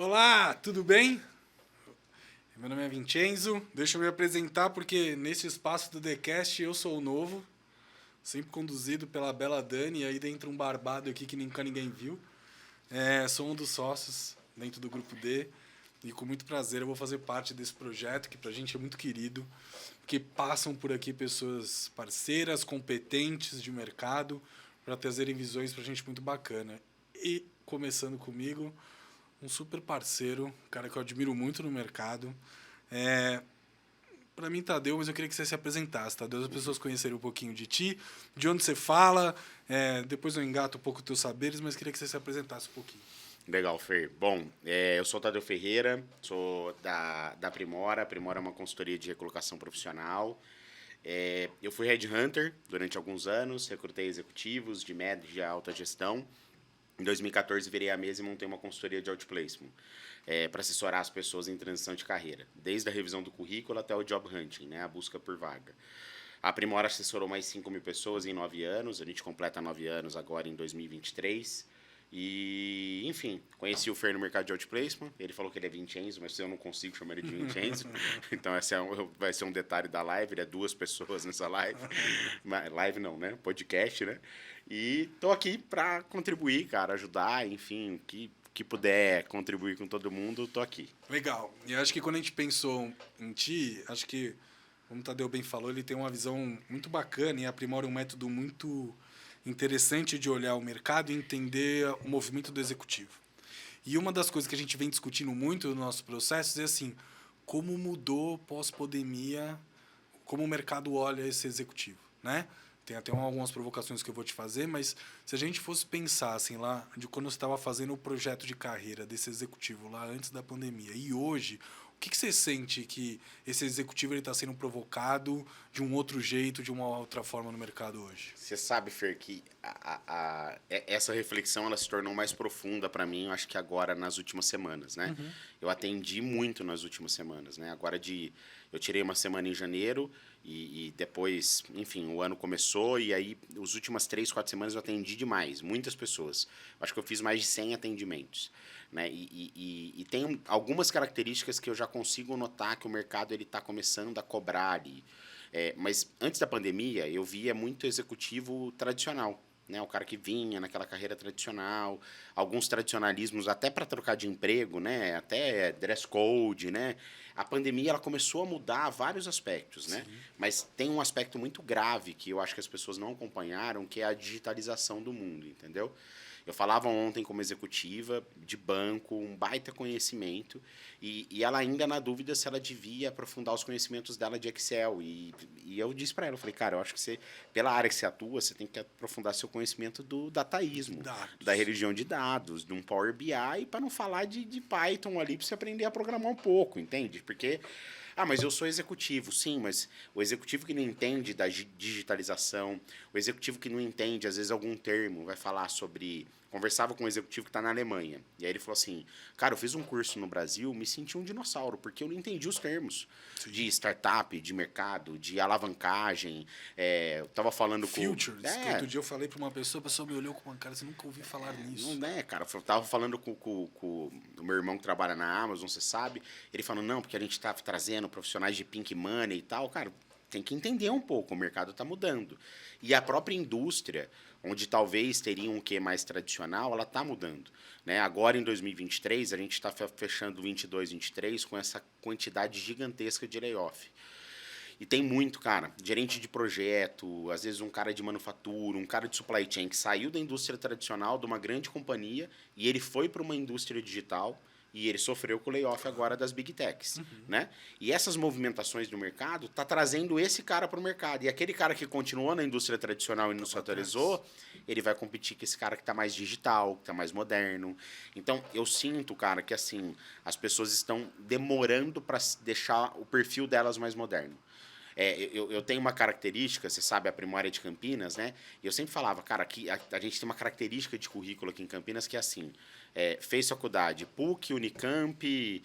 Olá, tudo bem? Meu nome é Vincenzo. Deixa eu me apresentar porque nesse espaço do TheCast eu sou o novo, sempre conduzido pela bela Dani, e aí dentro um barbado aqui que nunca ninguém viu. Sou um dos sócios dentro do Grupo D e com muito prazer eu vou fazer parte desse projeto que pra gente é muito querido, porque passam por aqui pessoas parceiras, competentes de mercado para trazerem visões pra gente muito bacana. E começando comigo, um super parceiro, um cara que eu admiro muito no mercado. É, para mim, Tadeu, mas eu queria que você se apresentasse, Tadeu, as pessoas conhecerem um pouquinho de ti, de onde você fala, depois eu engato um pouco os teus saberes, mas queria que você se apresentasse um pouquinho. Legal, Fer. Bom, eu sou o Tadeu Ferreira, sou da Primora. A Primora é uma consultoria de recolocação profissional. Eu fui headhunter durante alguns anos, recrutei executivos de média e alta gestão. Em 2014, virei a mesa e montei uma consultoria de outplacement para assessorar as pessoas em transição de carreira, desde a revisão do currículo até o job hunting, né, a busca por vaga. A Primora assessorou mais 5 mil pessoas em 9 anos, a gente completa 9 anos agora em 2023. E, enfim, conheci o Fer no mercado de outplacement. Ele falou que ele é Vincenzo, mas eu não consigo chamar ele de Vincenzo. Então, esse vai ser um detalhe da live. Ele é 2 pessoas nessa live. Live não, né? Podcast, né? E tô aqui para contribuir, cara, ajudar, enfim, que puder contribuir com todo mundo, tô aqui. Legal. E acho que quando a gente pensou em ti, acho que, como o Tadeu bem falou, ele tem uma visão muito bacana e aprimora um método muito interessante de olhar o mercado e entender o movimento do executivo. E uma das coisas que a gente vem discutindo muito no nosso processo é assim, como mudou pós-pandemia, como o mercado olha esse executivo, né? Tem até algumas provocações que eu vou te fazer, mas se a gente fosse pensar assim lá de quando você estava fazendo o projeto de carreira desse executivo lá antes da pandemia e hoje, o que você sente que esse executivo ele está sendo provocado de um outro jeito, de uma outra forma no mercado hoje? Você sabe, Fer, que essa reflexão ela se tornou mais profunda para mim, eu acho que agora nas últimas semanas, né? Eu atendi muito nas últimas semanas, né? Eu tirei uma semana em janeiro e depois, enfim, o ano começou e aí as últimas 3, 4 semanas eu atendi demais, muitas pessoas. Eu acho que eu fiz mais de 100 atendimentos, né? E tem algumas características que eu já consigo notar que o mercado ele está começando a cobrar ali. Mas antes da pandemia, eu via muito executivo tradicional, né? O cara que vinha naquela carreira tradicional, alguns tradicionalismos até para trocar de emprego, né? Até dress code, né? A pandemia ela começou a mudar vários aspectos, né? Sim. Mas tem um aspecto muito grave que eu acho que as pessoas não acompanharam, que é a digitalização do mundo, entendeu? Eu falava ontem como executiva de banco, um baita conhecimento, e ela ainda na dúvida se ela devia aprofundar os conhecimentos dela de Excel. E eu disse para ela, eu falei, cara, eu acho que você, pela área que você atua, você tem que aprofundar seu conhecimento do De dataísmo, da dados. religião de dados, de um Power BI, para não falar de Python ali, para você aprender a programar um pouco, entende? Porque mas eu sou executivo. Sim, mas o executivo que não entende da digitalização, o executivo que não entende, às vezes, algum termo, vai falar sobre. Conversava com um executivo que está na Alemanha. E aí ele falou assim: cara, eu fiz um curso no Brasil, me senti um dinossauro, porque eu não entendi os termos Sim. de startup, de mercado, de alavancagem. Eu estava falando com. Futures, que outro dia eu falei para uma pessoa, a pessoa me olhou com uma cara, você nunca ouviu falar nisso. Não é, cara. Eu tava falando com o meu irmão que trabalha na Amazon, você sabe. Ele falando, não, porque a gente tá trazendo profissionais de pink money e tal. Cara, tem que entender um pouco, o mercado está mudando. E a própria indústria, onde talvez teria um quê mais tradicional, ela está mudando. Né? Agora, em 2023, a gente está fechando 22, 23 com essa quantidade gigantesca de layoff. E tem muito, cara, gerente de projeto, às vezes um cara de manufatura, um cara de supply chain que saiu da indústria tradicional, de uma grande companhia, e ele foi para uma indústria digital e ele sofreu com o layoff agora das big techs, né? E essas movimentações do mercado tá trazendo esse cara para o mercado. E aquele cara que continuou na indústria tradicional e não Tá se para trás. atualizou, ele vai competir com esse cara que está mais digital, que está mais moderno. Então, eu sinto, cara, que assim, as pessoas estão demorando para deixar o perfil delas mais moderno. Eu tenho uma característica, você sabe, a Primória de Campinas, né? E eu sempre falava, cara, aqui a gente tem uma característica de currículo aqui em Campinas que é assim: fez faculdade PUC, Unicamp,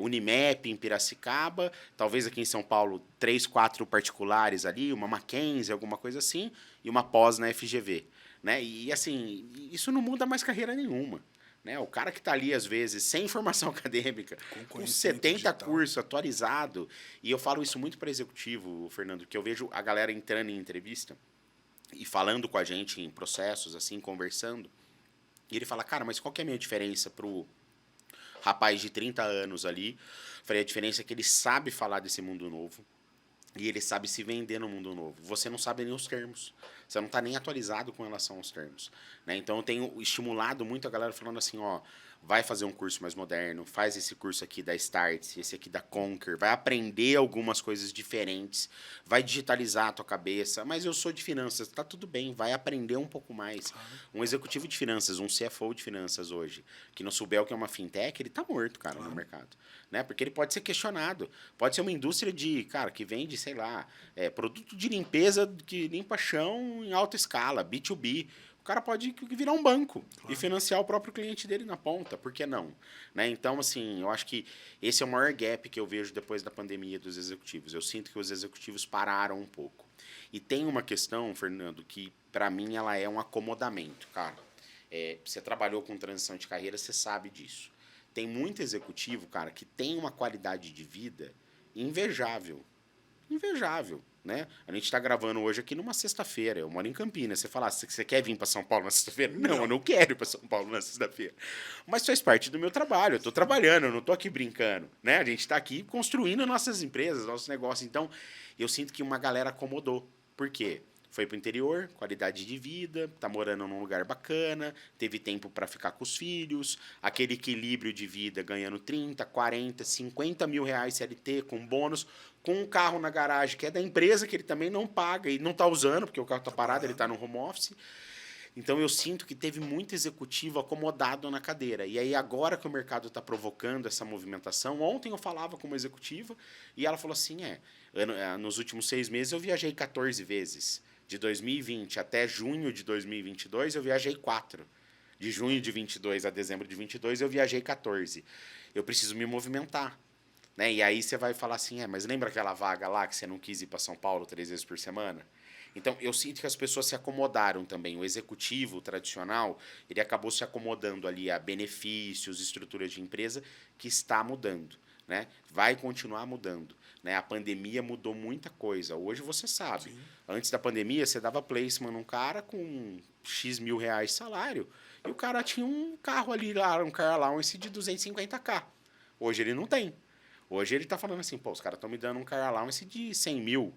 Unimep em Piracicaba, talvez aqui em São Paulo 3, 4 particulares ali, uma Mackenzie, alguma coisa assim, e uma pós na FGV. Né? E assim, isso não muda mais carreira nenhuma. né? O cara que está ali, às vezes, sem formação acadêmica, com 70 digital. cursos atualizado. E eu falo isso muito para executivo, Fernando, que eu vejo a galera entrando em entrevista e falando com a gente em processos, assim, conversando. E ele fala, cara, mas qual que é a minha diferença pro rapaz de 30 anos ali? Falei, a diferença é que ele sabe falar desse mundo novo. E ele sabe se vender no mundo novo. Você não sabe nem os termos. Você não está nem atualizado com relação aos termos. Né? Então, eu tenho estimulado muito a galera falando assim, ó, vai fazer um curso mais moderno, faz esse curso aqui da Start, esse aqui da Conquer, vai aprender algumas coisas diferentes, vai digitalizar a tua cabeça. Mas eu sou de finanças, tá tudo bem, vai aprender um pouco mais. Um executivo de finanças, um CFO de finanças hoje, que não souber o que é uma fintech, ele tá morto, cara, no mercado. Né? Porque ele pode ser questionado. Pode ser uma indústria de, cara, que vende, sei lá, produto de limpeza que limpa chão em alta escala, B2B. O cara pode virar um banco e financiar o próprio cliente dele na ponta, por que não? Né? Então, assim, eu acho que esse é o maior gap que eu vejo depois da pandemia dos executivos. Eu sinto que os executivos pararam um pouco. E tem uma questão, Fernando, que para mim ela é um acomodamento, cara. Você trabalhou com transição de carreira, você sabe disso. Tem muito executivo, cara, que tem uma qualidade de vida invejável. Invejável, né? A gente está gravando hoje aqui numa sexta-feira. Eu moro em Campinas. Você fala, você quer vir para São Paulo na sexta-feira? Não, eu não quero ir para São Paulo na sexta-feira. Mas faz parte do meu trabalho. Eu estou trabalhando, eu não estou aqui brincando. Né? A gente está aqui construindo nossas empresas, nossos negócios. Então, eu sinto que uma galera acomodou. Por quê? Foi pro interior, qualidade de vida, tá morando num lugar bacana, teve tempo para ficar com os filhos, aquele equilíbrio de vida ganhando 30, 40, 50 mil reais CLT com bônus, com um carro na garagem que é da empresa, que ele também não paga e não tá usando, porque o carro tá parado, ele tá no home office. Então eu sinto que teve muito executivo acomodado na cadeira. E aí agora que o mercado está provocando essa movimentação, ontem eu falava com uma executiva e ela falou assim, nos últimos 6 meses eu viajei 14 vezes. De 2020 até junho de 2022, eu viajei 4. De junho de 22 a dezembro de 22, eu viajei 14. Eu preciso me movimentar. Né? E aí você vai falar assim, mas lembra aquela vaga lá que você não quis ir para São Paulo 3 vezes por semana? Então, eu sinto que as pessoas se acomodaram também. O executivo tradicional, ele acabou se acomodando ali a benefícios, estruturas de empresa, que está mudando. Né? Vai continuar mudando. Né? A pandemia mudou muita coisa. Hoje você sabe. Sim. Antes da pandemia, você dava placement num cara com X mil reais de salário e o cara tinha um carro ali, um car allowance de 250k. Hoje ele não tem. Hoje ele está falando assim, os caras estão me dando um car allowance de 100 mil.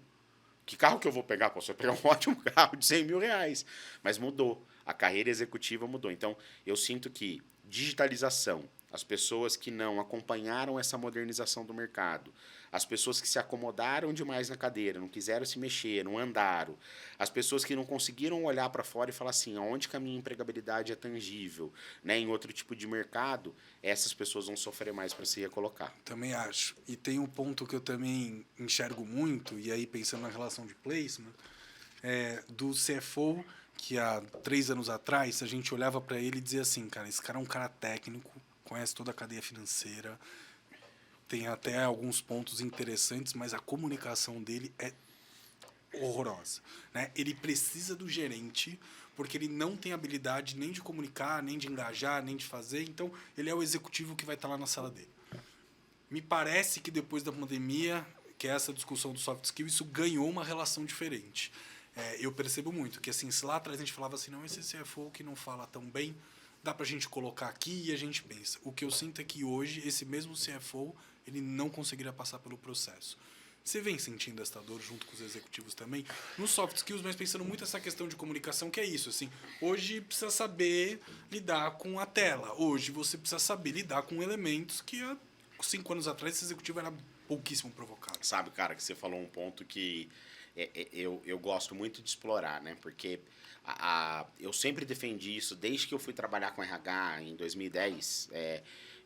Que carro que eu vou pegar? Você vai pegar um ótimo carro de 100 mil reais. Mas mudou. A carreira executiva mudou. Então, eu sinto que digitalização, as pessoas que não acompanharam essa modernização do mercado, as pessoas que se acomodaram demais na cadeira, não quiseram se mexer, não andaram, as pessoas que não conseguiram olhar para fora e falar assim, onde que a minha empregabilidade é tangível, né? Em outro tipo de mercado, essas pessoas vão sofrer mais para se recolocar. Também acho. E tem um ponto que eu também enxergo muito, e aí pensando na relação de placement, do CFO, que há 3 anos atrás a gente olhava para ele e dizia assim, cara, esse cara é um cara técnico, conhece toda a cadeia financeira, tem até alguns pontos interessantes, mas a comunicação dele é horrorosa. Né? Ele precisa do gerente, porque ele não tem habilidade nem de comunicar, nem de engajar, nem de fazer, então ele é o executivo que vai estar lá na sala dele. Me parece que depois da pandemia, que é essa discussão do soft skill, isso ganhou uma relação diferente. Eu percebo muito que assim, se lá atrás a gente falava assim, não, esse CFO que não fala tão bem, dá pra gente colocar aqui e a gente pensa. O que eu sinto é que hoje, esse mesmo CFO, ele não conseguiria passar pelo processo. Você vem sentindo esta dor junto com os executivos também? Nos soft skills, mas pensando muito nessa questão de comunicação, que é isso. Assim, hoje precisa saber lidar com a tela. Hoje você precisa saber lidar com elementos que há 5 anos atrás esse executivo era pouquíssimo provocado. Sabe, cara, que você falou um ponto que eu gosto muito de explorar, né? Porque eu sempre defendi isso desde que eu fui trabalhar com RH em 2010.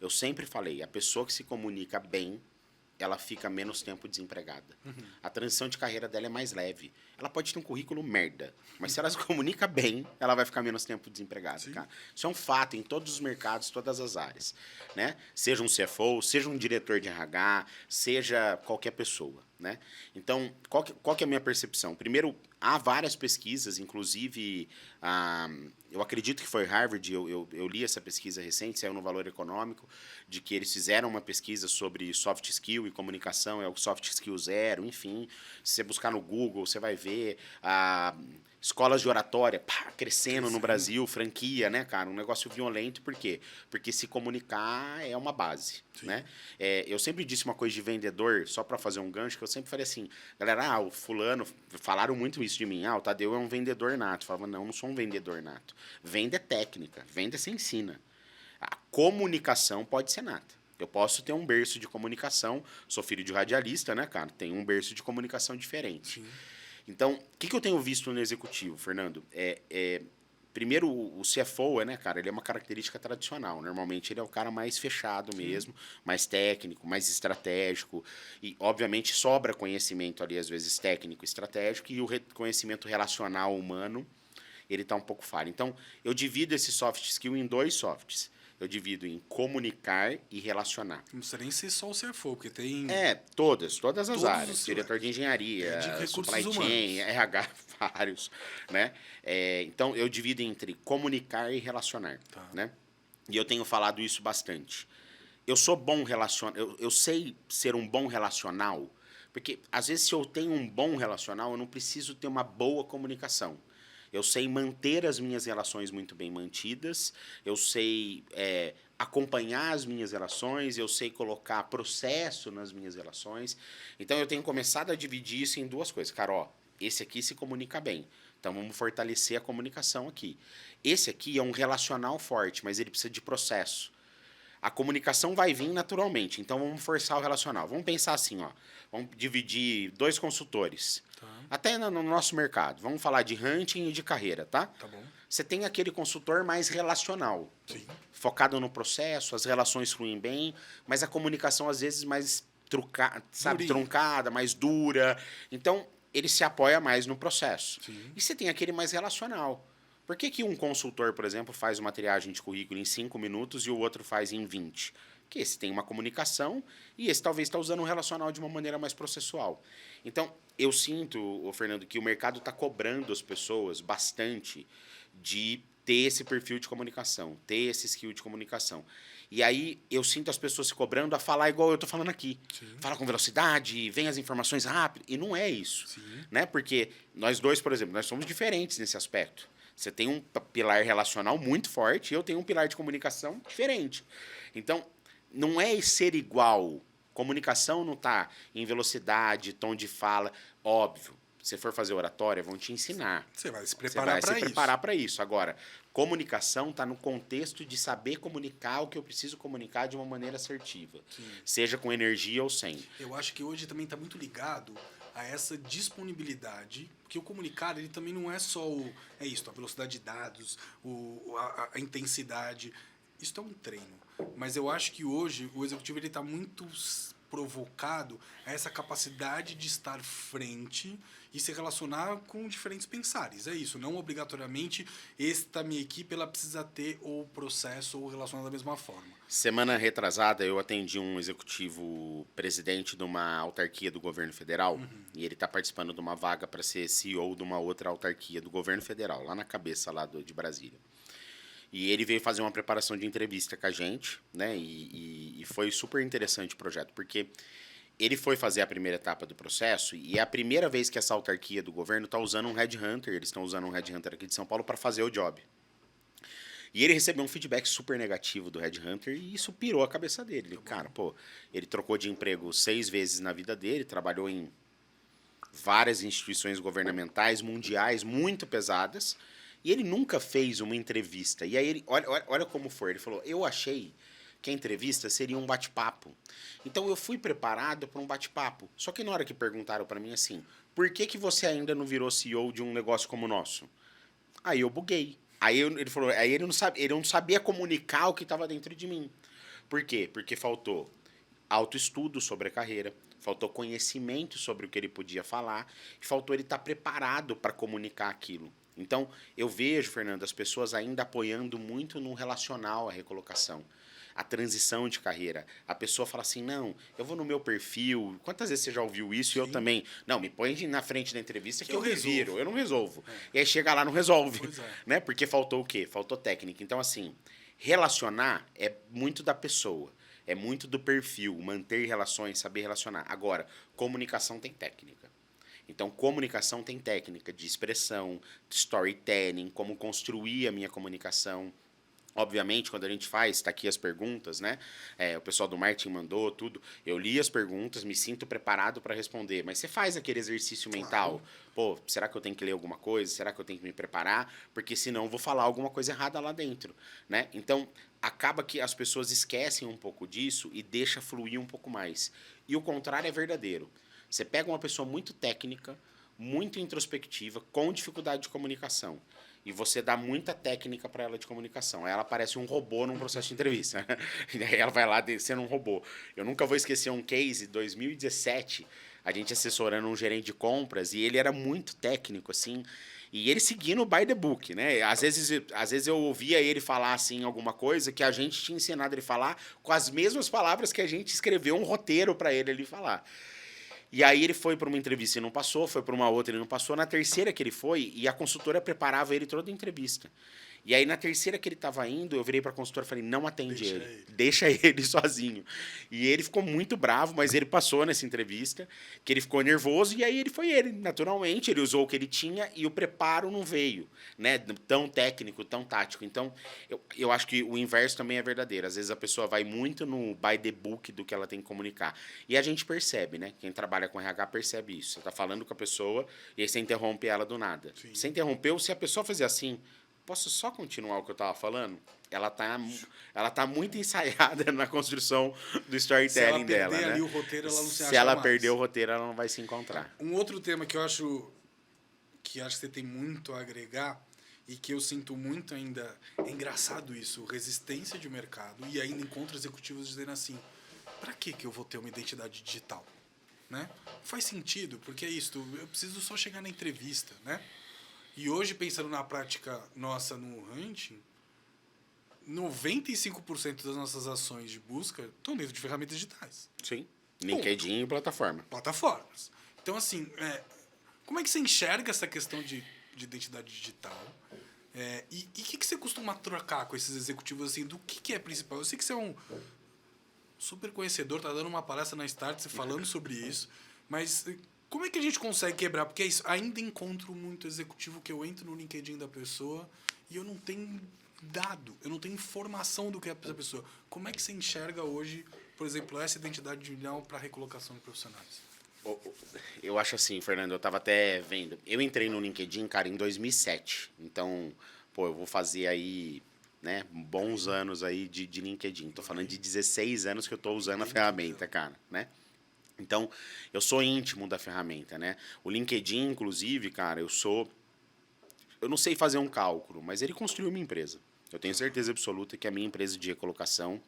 Eu sempre falei, a pessoa que se comunica bem, ela fica menos tempo desempregada. Uhum. A transição de carreira dela é mais leve. Ela pode ter um currículo merda, mas se ela se comunica bem, ela vai ficar menos tempo desempregada. Cara. Isso é um fato em todos os mercados, todas as áreas. Né? Seja um CFO, seja um diretor de RH, seja qualquer pessoa. né? Então, qual que é a minha percepção? Primeiro, há várias pesquisas, inclusive, eu acredito que foi Harvard, eu li essa pesquisa recente, saiu no Valor Econômico, de que eles fizeram uma pesquisa sobre soft skill e comunicação, é o soft skill zero, enfim. Se você buscar no Google, você vai ver escolas de oratória crescendo no Brasil, franquia, né, cara? Um negócio violento, por quê? Porque se comunicar é uma base, né? Eu sempre disse uma coisa de vendedor, só para fazer um gancho, que eu sempre falei assim, galera, o fulano, falaram muito isso de mim, o Tadeu é um vendedor nato. Eu falava, não sou um vendedor nato. Venda é técnica, venda se ensina. A comunicação pode ser nata. Eu posso ter um berço de comunicação, sou filho de radialista, né, cara? Tem um berço de comunicação diferente. Sim. Então, o que eu tenho visto no executivo, Fernando? Primeiro, o CFO, né, cara, ele é uma característica tradicional. Normalmente, ele é o cara mais fechado mesmo, mais técnico, mais estratégico. E, obviamente, sobra conhecimento ali, às vezes, técnico, estratégico, e o conhecimento relacional humano, ele está um pouco falho. Então, eu divido esse soft skill em 2 softs. Eu divido em comunicar e relacionar. Não precisa nem ser só o CFO, porque tem... Todas as áreas. Diretor de engenharia, de supply chain, RH, vários, né? Então, eu divido entre comunicar e relacionar, né? E eu tenho falado isso bastante. Eu sou bom eu sei ser um bom relacional, porque, às vezes, se eu tenho um bom relacional, eu não preciso ter uma boa comunicação. Eu sei manter as minhas relações muito bem mantidas, eu sei acompanhar as minhas relações, eu sei colocar processo nas minhas relações. Então, eu tenho começado a dividir isso em 2 coisas. Cara, esse aqui se comunica bem, então vamos fortalecer a comunicação aqui. Esse aqui é um relacional forte, mas ele precisa de processo. A comunicação vai vir naturalmente, então vamos forçar o relacional. Vamos pensar assim, vamos dividir 2 consultores. Até no nosso mercado. Vamos falar de hunting e de carreira, tá? Tá bom. Você tem aquele consultor mais relacional. Sim. Focado no processo, as relações fluem bem, mas a comunicação, às vezes, mais truncada, mais dura. Então, ele se apoia mais no processo. Sim. E você tem aquele mais relacional. Por que um consultor, por exemplo, faz uma triagem de currículo em 5 minutos e o outro faz em 20? Porque esse tem uma comunicação e esse talvez está usando um relacional de uma maneira mais processual. Então, eu sinto, Fernando, que o mercado está cobrando as pessoas bastante de ter esse perfil de comunicação, ter esse skill de comunicação. E aí eu sinto as pessoas se cobrando a falar igual eu estou falando aqui. Sim. Fala com velocidade, vem as informações rápido. E não é isso. Sim. Né? Porque nós 2, por exemplo, nós somos diferentes nesse aspecto. Você tem um pilar relacional muito forte e eu tenho um pilar de comunicação diferente. Então, não é ser igual. Comunicação não está em velocidade, tom de fala. Óbvio, se você for fazer oratória, vão te ensinar. Você vai se preparar para isso. Agora, comunicação está no contexto de saber comunicar o que eu preciso comunicar de uma maneira assertiva. Sim. Seja com energia ou sem. Eu acho que hoje também está muito ligado a essa disponibilidade, porque o comunicar ele também não é só a velocidade de dados, a intensidade. Isso é um treino. Mas eu acho que hoje o executivo está muito provocado a essa capacidade de estar frente e se relacionar com diferentes pensares. É isso, não obrigatoriamente esta minha equipe ela precisa ter o processo ou relacionar da mesma forma. Semana retrasada eu atendi um executivo presidente de uma autarquia do governo federal e ele está participando de uma vaga para ser CEO de uma outra autarquia do governo federal, lá na cabeça lá de Brasília. E ele veio fazer uma preparação de entrevista com a gente, né? E foi super interessante o projeto, porque ele foi fazer a primeira etapa do processo e é a primeira vez que essa autarquia do governo está usando um headhunter, eles estão usando um headhunter aqui de São Paulo para fazer o job. E ele recebeu um feedback super negativo do headhunter e isso pirou a cabeça dele. Ele, cara, ele trocou de emprego 6 vezes na vida dele, trabalhou em várias instituições governamentais, mundiais, muito pesadas, e ele nunca fez uma entrevista. E aí, ele, olha como foi. Ele falou, eu achei que a entrevista seria um bate-papo. Então, eu fui preparado para um bate-papo. Só que na hora que perguntaram para mim assim, por que você ainda não virou CEO de um negócio como o nosso? Aí eu buguei. Ele falou, ele não sabia comunicar o que estava dentro de mim. Por quê? Porque faltou autoestudo sobre a carreira, faltou conhecimento sobre o que ele podia falar, e faltou ele estar preparado para comunicar aquilo. Então, eu vejo, Fernando, as pessoas ainda apoiando muito no relacional à recolocação. A transição de carreira. A pessoa fala assim, não, eu vou no meu perfil. Quantas vezes você já ouviu isso? E eu também. Não, me põe na frente da entrevista que eu me viro. Eu não resolvo. E aí chega lá, não resolve. Pois é. Né? Porque faltou o quê? Faltou técnica. Então, assim, relacionar é muito da pessoa. É muito do perfil. Manter relações, saber relacionar. Agora, comunicação tem técnica. Então, comunicação tem técnica de expressão, de storytelling, como construir a minha comunicação. Obviamente, quando a gente faz, está aqui as perguntas, né? O pessoal do marketing mandou tudo. Eu li as perguntas, me sinto preparado para responder. Mas você faz aquele exercício mental. Pô, será que eu tenho que ler alguma coisa? Será que eu tenho que me preparar? Porque senão eu vou falar alguma coisa errada lá dentro, né? Então, acaba que as pessoas esquecem um pouco disso e deixa fluir um pouco mais. E o contrário é verdadeiro. Você pega uma pessoa muito técnica, muito introspectiva, com dificuldade de comunicação. E você dá muita técnica para ela de comunicação. Aí ela parece um robô num processo de entrevista. E aí ela vai lá sendo um robô. Eu nunca vou esquecer um case, 2017, a gente assessorando um gerente de compras, e ele era muito técnico, assim, e ele seguindo o by the book, né? Às vezes eu ouvia ele falar, assim, alguma coisa que a gente tinha ensinado ele a falar com as mesmas palavras que a gente escreveu um roteiro para ele falar. E aí ele foi para uma entrevista e não passou, foi para uma outra e não passou. Na terceira que ele foi, e a consultora preparava ele toda a entrevista. E aí, na terceira que ele estava indo, eu virei para a consultora e falei, não atende ele. Deixa ele sozinho. E ele ficou muito bravo, mas ele passou nessa entrevista, que ele ficou nervoso, e aí ele foi ele, naturalmente. Ele usou o que ele tinha e o preparo não veio, né? Tão técnico, tão tático. Então, eu acho que o inverso também é verdadeiro. Às vezes a pessoa vai muito no by the book do que ela tem que comunicar. E a gente percebe, né? Quem trabalha com RH percebe isso. Você está falando com a pessoa e aí você interrompe ela do nada. Sim. Você interrompeu, se a pessoa fazer assim... Posso só continuar o que eu estava falando? Ela tá muito ensaiada na construção do storytelling dela. Se ela perder ali o roteiro, ela não se acha mais. Se ela perder o roteiro, ela não vai se encontrar. Um outro tema que eu acho que você tem muito a agregar e que eu sinto muito ainda... É engraçado isso, resistência de mercado, e ainda encontro executivos dizendo assim, para que eu vou ter uma identidade digital? Né? Faz sentido, porque é isso, eu preciso só chegar na entrevista, né? E hoje, pensando na prática nossa no hunting, 95% das nossas ações de busca estão dentro de ferramentas digitais. Sim. LinkedIn e plataforma. Plataformas. Então, assim, como é que você enxerga essa questão de identidade digital? E o que você costuma trocar com esses executivos, assim, do que é principal? Eu sei que você é um super conhecedor, tá dando uma palestra na Startse falando sobre isso, mas... Como é que a gente consegue quebrar? Porque é isso, ainda encontro muito executivo que eu entro no LinkedIn da pessoa e eu não tenho dado, eu não tenho informação do que é essa pessoa. Como é que você enxerga hoje, por exemplo, essa identidade digital para recolocação de profissionais? Eu acho assim, Fernando, eu estava até vendo. Eu entrei no LinkedIn, cara, em 2007. Então, eu vou fazer aí, né, bons anos aí de LinkedIn. Tô falando de 16 anos que eu tô usando a ferramenta, cara, né? Então, eu sou íntimo da ferramenta, né? O LinkedIn, inclusive, cara, eu não sei fazer um cálculo, mas ele construiu minha empresa. Eu tenho certeza absoluta que a minha empresa de recolocação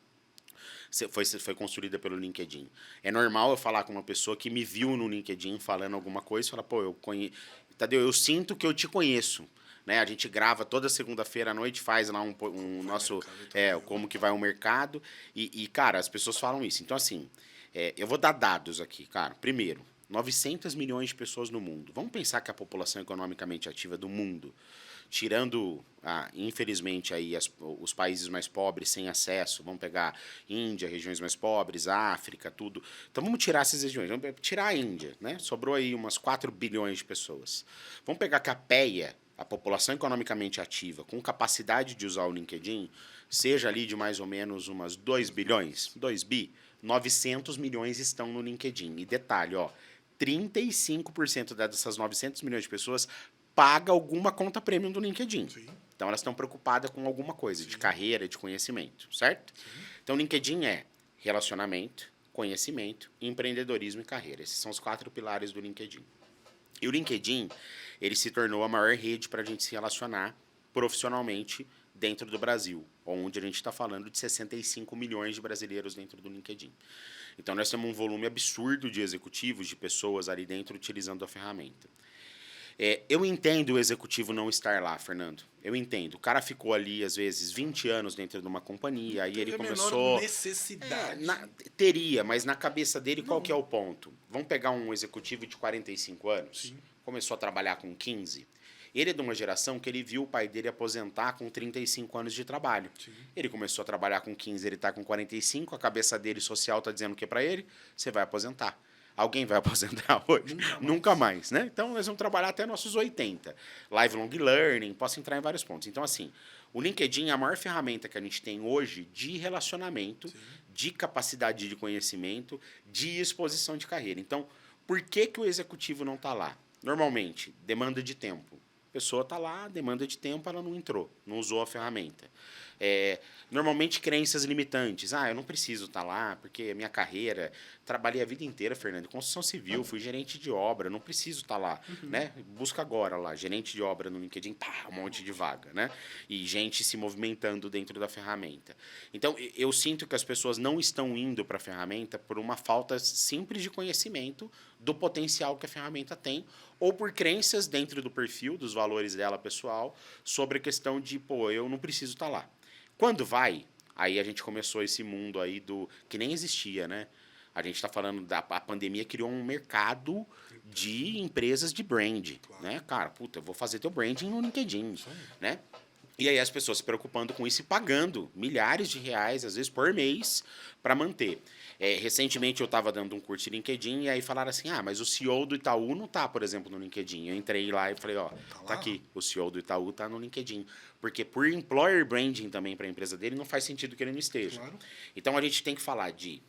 foi construída pelo LinkedIn. É normal eu falar com uma pessoa que me viu no LinkedIn falando alguma coisa e fala, Tadeu, eu sinto que eu te conheço. Né? A gente grava toda segunda-feira à noite, faz lá um nosso... como que vai o mercado. E, cara, as pessoas falam isso. Então, assim... eu vou dar dados aqui, cara. Primeiro, 900 milhões de pessoas no mundo. Vamos pensar que a população economicamente ativa do mundo, tirando, infelizmente, aí os países mais pobres sem acesso, vamos pegar Índia, regiões mais pobres, África, tudo. Então, vamos tirar essas regiões. Vamos tirar a Índia, né? Sobrou aí umas 4 bilhões de pessoas. Vamos pegar que a PEA, a população economicamente ativa, com capacidade de usar o LinkedIn, seja ali de mais ou menos umas 2 bilhões, 2 bi, 900 milhões estão no LinkedIn. E detalhe, 35% dessas 900 milhões de pessoas paga alguma conta premium do LinkedIn. Sim. Então, elas estão preocupadas com alguma coisa, sim, de carreira, de conhecimento, certo? Sim. Então, o LinkedIn é relacionamento, conhecimento, empreendedorismo e carreira. Esses são os 4 pilares do LinkedIn. E o LinkedIn, ele se tornou a maior rede para a gente se relacionar profissionalmente dentro do Brasil, onde a gente está falando de 65 milhões de brasileiros dentro do LinkedIn. Então, nós temos um volume absurdo de executivos, de pessoas ali dentro utilizando a ferramenta. Eu entendo o executivo não estar lá, Fernando. Eu entendo. O cara ficou ali, às vezes, 20 anos dentro de uma companhia, aí ele começou... menor necessidade. Teria, mas na cabeça dele, qual Não. que é o ponto? Vamos pegar um executivo de 45 anos, Sim. começou a trabalhar com 15. Ele é de uma geração que ele viu o pai dele aposentar com 35 anos de trabalho. Sim. Ele começou a trabalhar com 15, ele está com 45, a cabeça dele social está dizendo o que para ele? Você vai aposentar. Alguém vai aposentar hoje? Nunca mais, né? Então, nós vamos trabalhar até nossos 80. Lifelong learning, posso entrar em vários pontos. Então, assim, o LinkedIn é a maior ferramenta que a gente tem hoje de relacionamento, sim, de capacidade de conhecimento, de exposição de carreira. Então, por que o executivo não está lá? Normalmente, demanda de tempo. A pessoa está lá, demanda de tempo, ela não entrou, não usou a ferramenta. Normalmente, crenças limitantes. Eu não preciso estar lá, porque a minha carreira... Trabalhei a vida inteira, Fernando, em construção civil, fui gerente de obra, não preciso estar lá. Né? Busca agora lá, gerente de obra no LinkedIn, um monte de vaga. Né? E gente se movimentando dentro da ferramenta. Então, eu sinto que as pessoas não estão indo para a ferramenta por uma falta simples de conhecimento do potencial que a ferramenta tem, ou por crenças dentro do perfil, dos valores dela pessoal, sobre a questão de, eu não preciso estar lá. Quando vai, aí a gente começou esse mundo aí do que nem existia, né? A gente está falando a pandemia criou um mercado de empresas de brand, claro, né? Cara, eu vou fazer teu branding no LinkedIn, né? E aí as pessoas se preocupando com isso e pagando milhares de reais, às vezes por mês, para manter. Recentemente eu estava dando um curso de LinkedIn e aí falaram assim, mas o CEO do Itaú não está, por exemplo, no LinkedIn. Eu entrei lá e falei, tá aqui, o CEO do Itaú está no LinkedIn. Porque por employer branding também para a empresa dele, não faz sentido que ele não esteja. Claro. Então a gente tem que falar de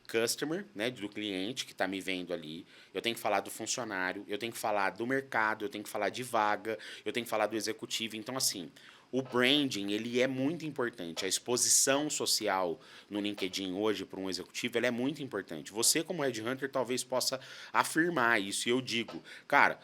customer, né, do cliente que está me vendo ali, eu tenho que falar do funcionário, eu tenho que falar do mercado, eu tenho que falar de vaga, eu tenho que falar do executivo. Então, assim, o branding, ele é muito importante. A exposição social no LinkedIn hoje para um executivo, ela é muito importante. Você, como headhunter, talvez possa afirmar isso. E eu digo, cara,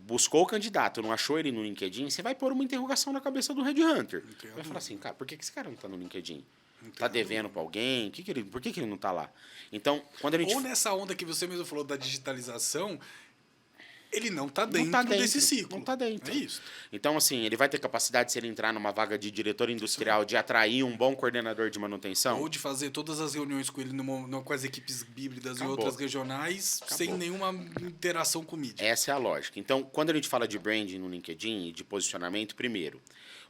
buscou o candidato, não achou ele no LinkedIn, você vai pôr uma interrogação na cabeça do headhunter. Vai falar assim, cara, por que esse cara não está no LinkedIn? Está devendo para alguém? Por que ele não está lá? Então, quando a gente... Ou nessa onda que você mesmo falou da digitalização, ele não está dentro desse ciclo. Não está dentro. É isso. Então, assim, ele vai ter capacidade, se ele entrar numa vaga de diretor industrial, de atrair um bom coordenador de manutenção? Ou de fazer todas as reuniões com ele com as equipes híbridas e outras regionais, sem nenhuma interação com mídia. Essa é a lógica. Então, quando a gente fala de branding no LinkedIn e de posicionamento, primeiro,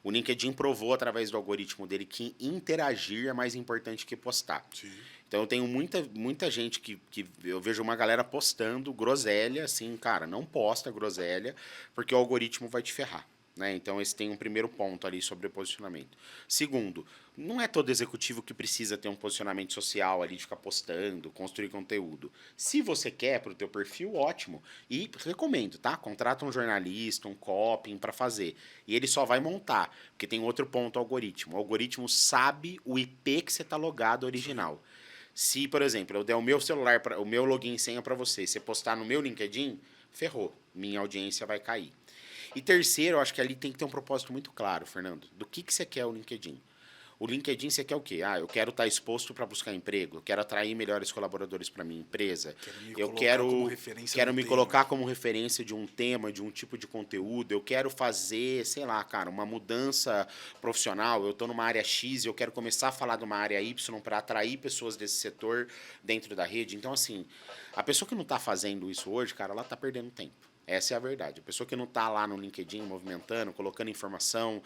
o LinkedIn provou, através do algoritmo dele, que interagir é mais importante que postar. Sim. Então, eu tenho muita gente que eu vejo uma galera postando groselha, assim, cara, não posta groselha, porque o algoritmo vai te ferrar. Né? Então, esse tem um primeiro ponto ali sobre posicionamento. Segundo, não é todo executivo que precisa ter um posicionamento social ali, de ficar postando, construir conteúdo. Se você quer para o teu perfil, ótimo. E recomendo, tá? Contrata um jornalista, um copy para fazer. E ele só vai montar, porque tem outro ponto, o algoritmo. O algoritmo sabe o IP que você está logado original. Se, por exemplo, eu der o meu celular, o meu login e senha para você, você postar no meu LinkedIn, ferrou. Minha audiência vai cair. E terceiro, eu acho que ali tem que ter um propósito muito claro, Fernando. Do que você quer o LinkedIn? O LinkedIn, você quer o quê? Eu quero estar exposto para buscar emprego, eu quero atrair melhores colaboradores para minha empresa, eu quero me colocar como referência de um tema, de um tipo de conteúdo, eu quero fazer, sei lá, cara, uma mudança profissional, eu estou numa área X e eu quero começar a falar de uma área Y para atrair pessoas desse setor dentro da rede. Então, assim, a pessoa que não está fazendo isso hoje, cara, ela está perdendo tempo. Essa é a verdade. A pessoa que não está lá no LinkedIn movimentando, colocando informação,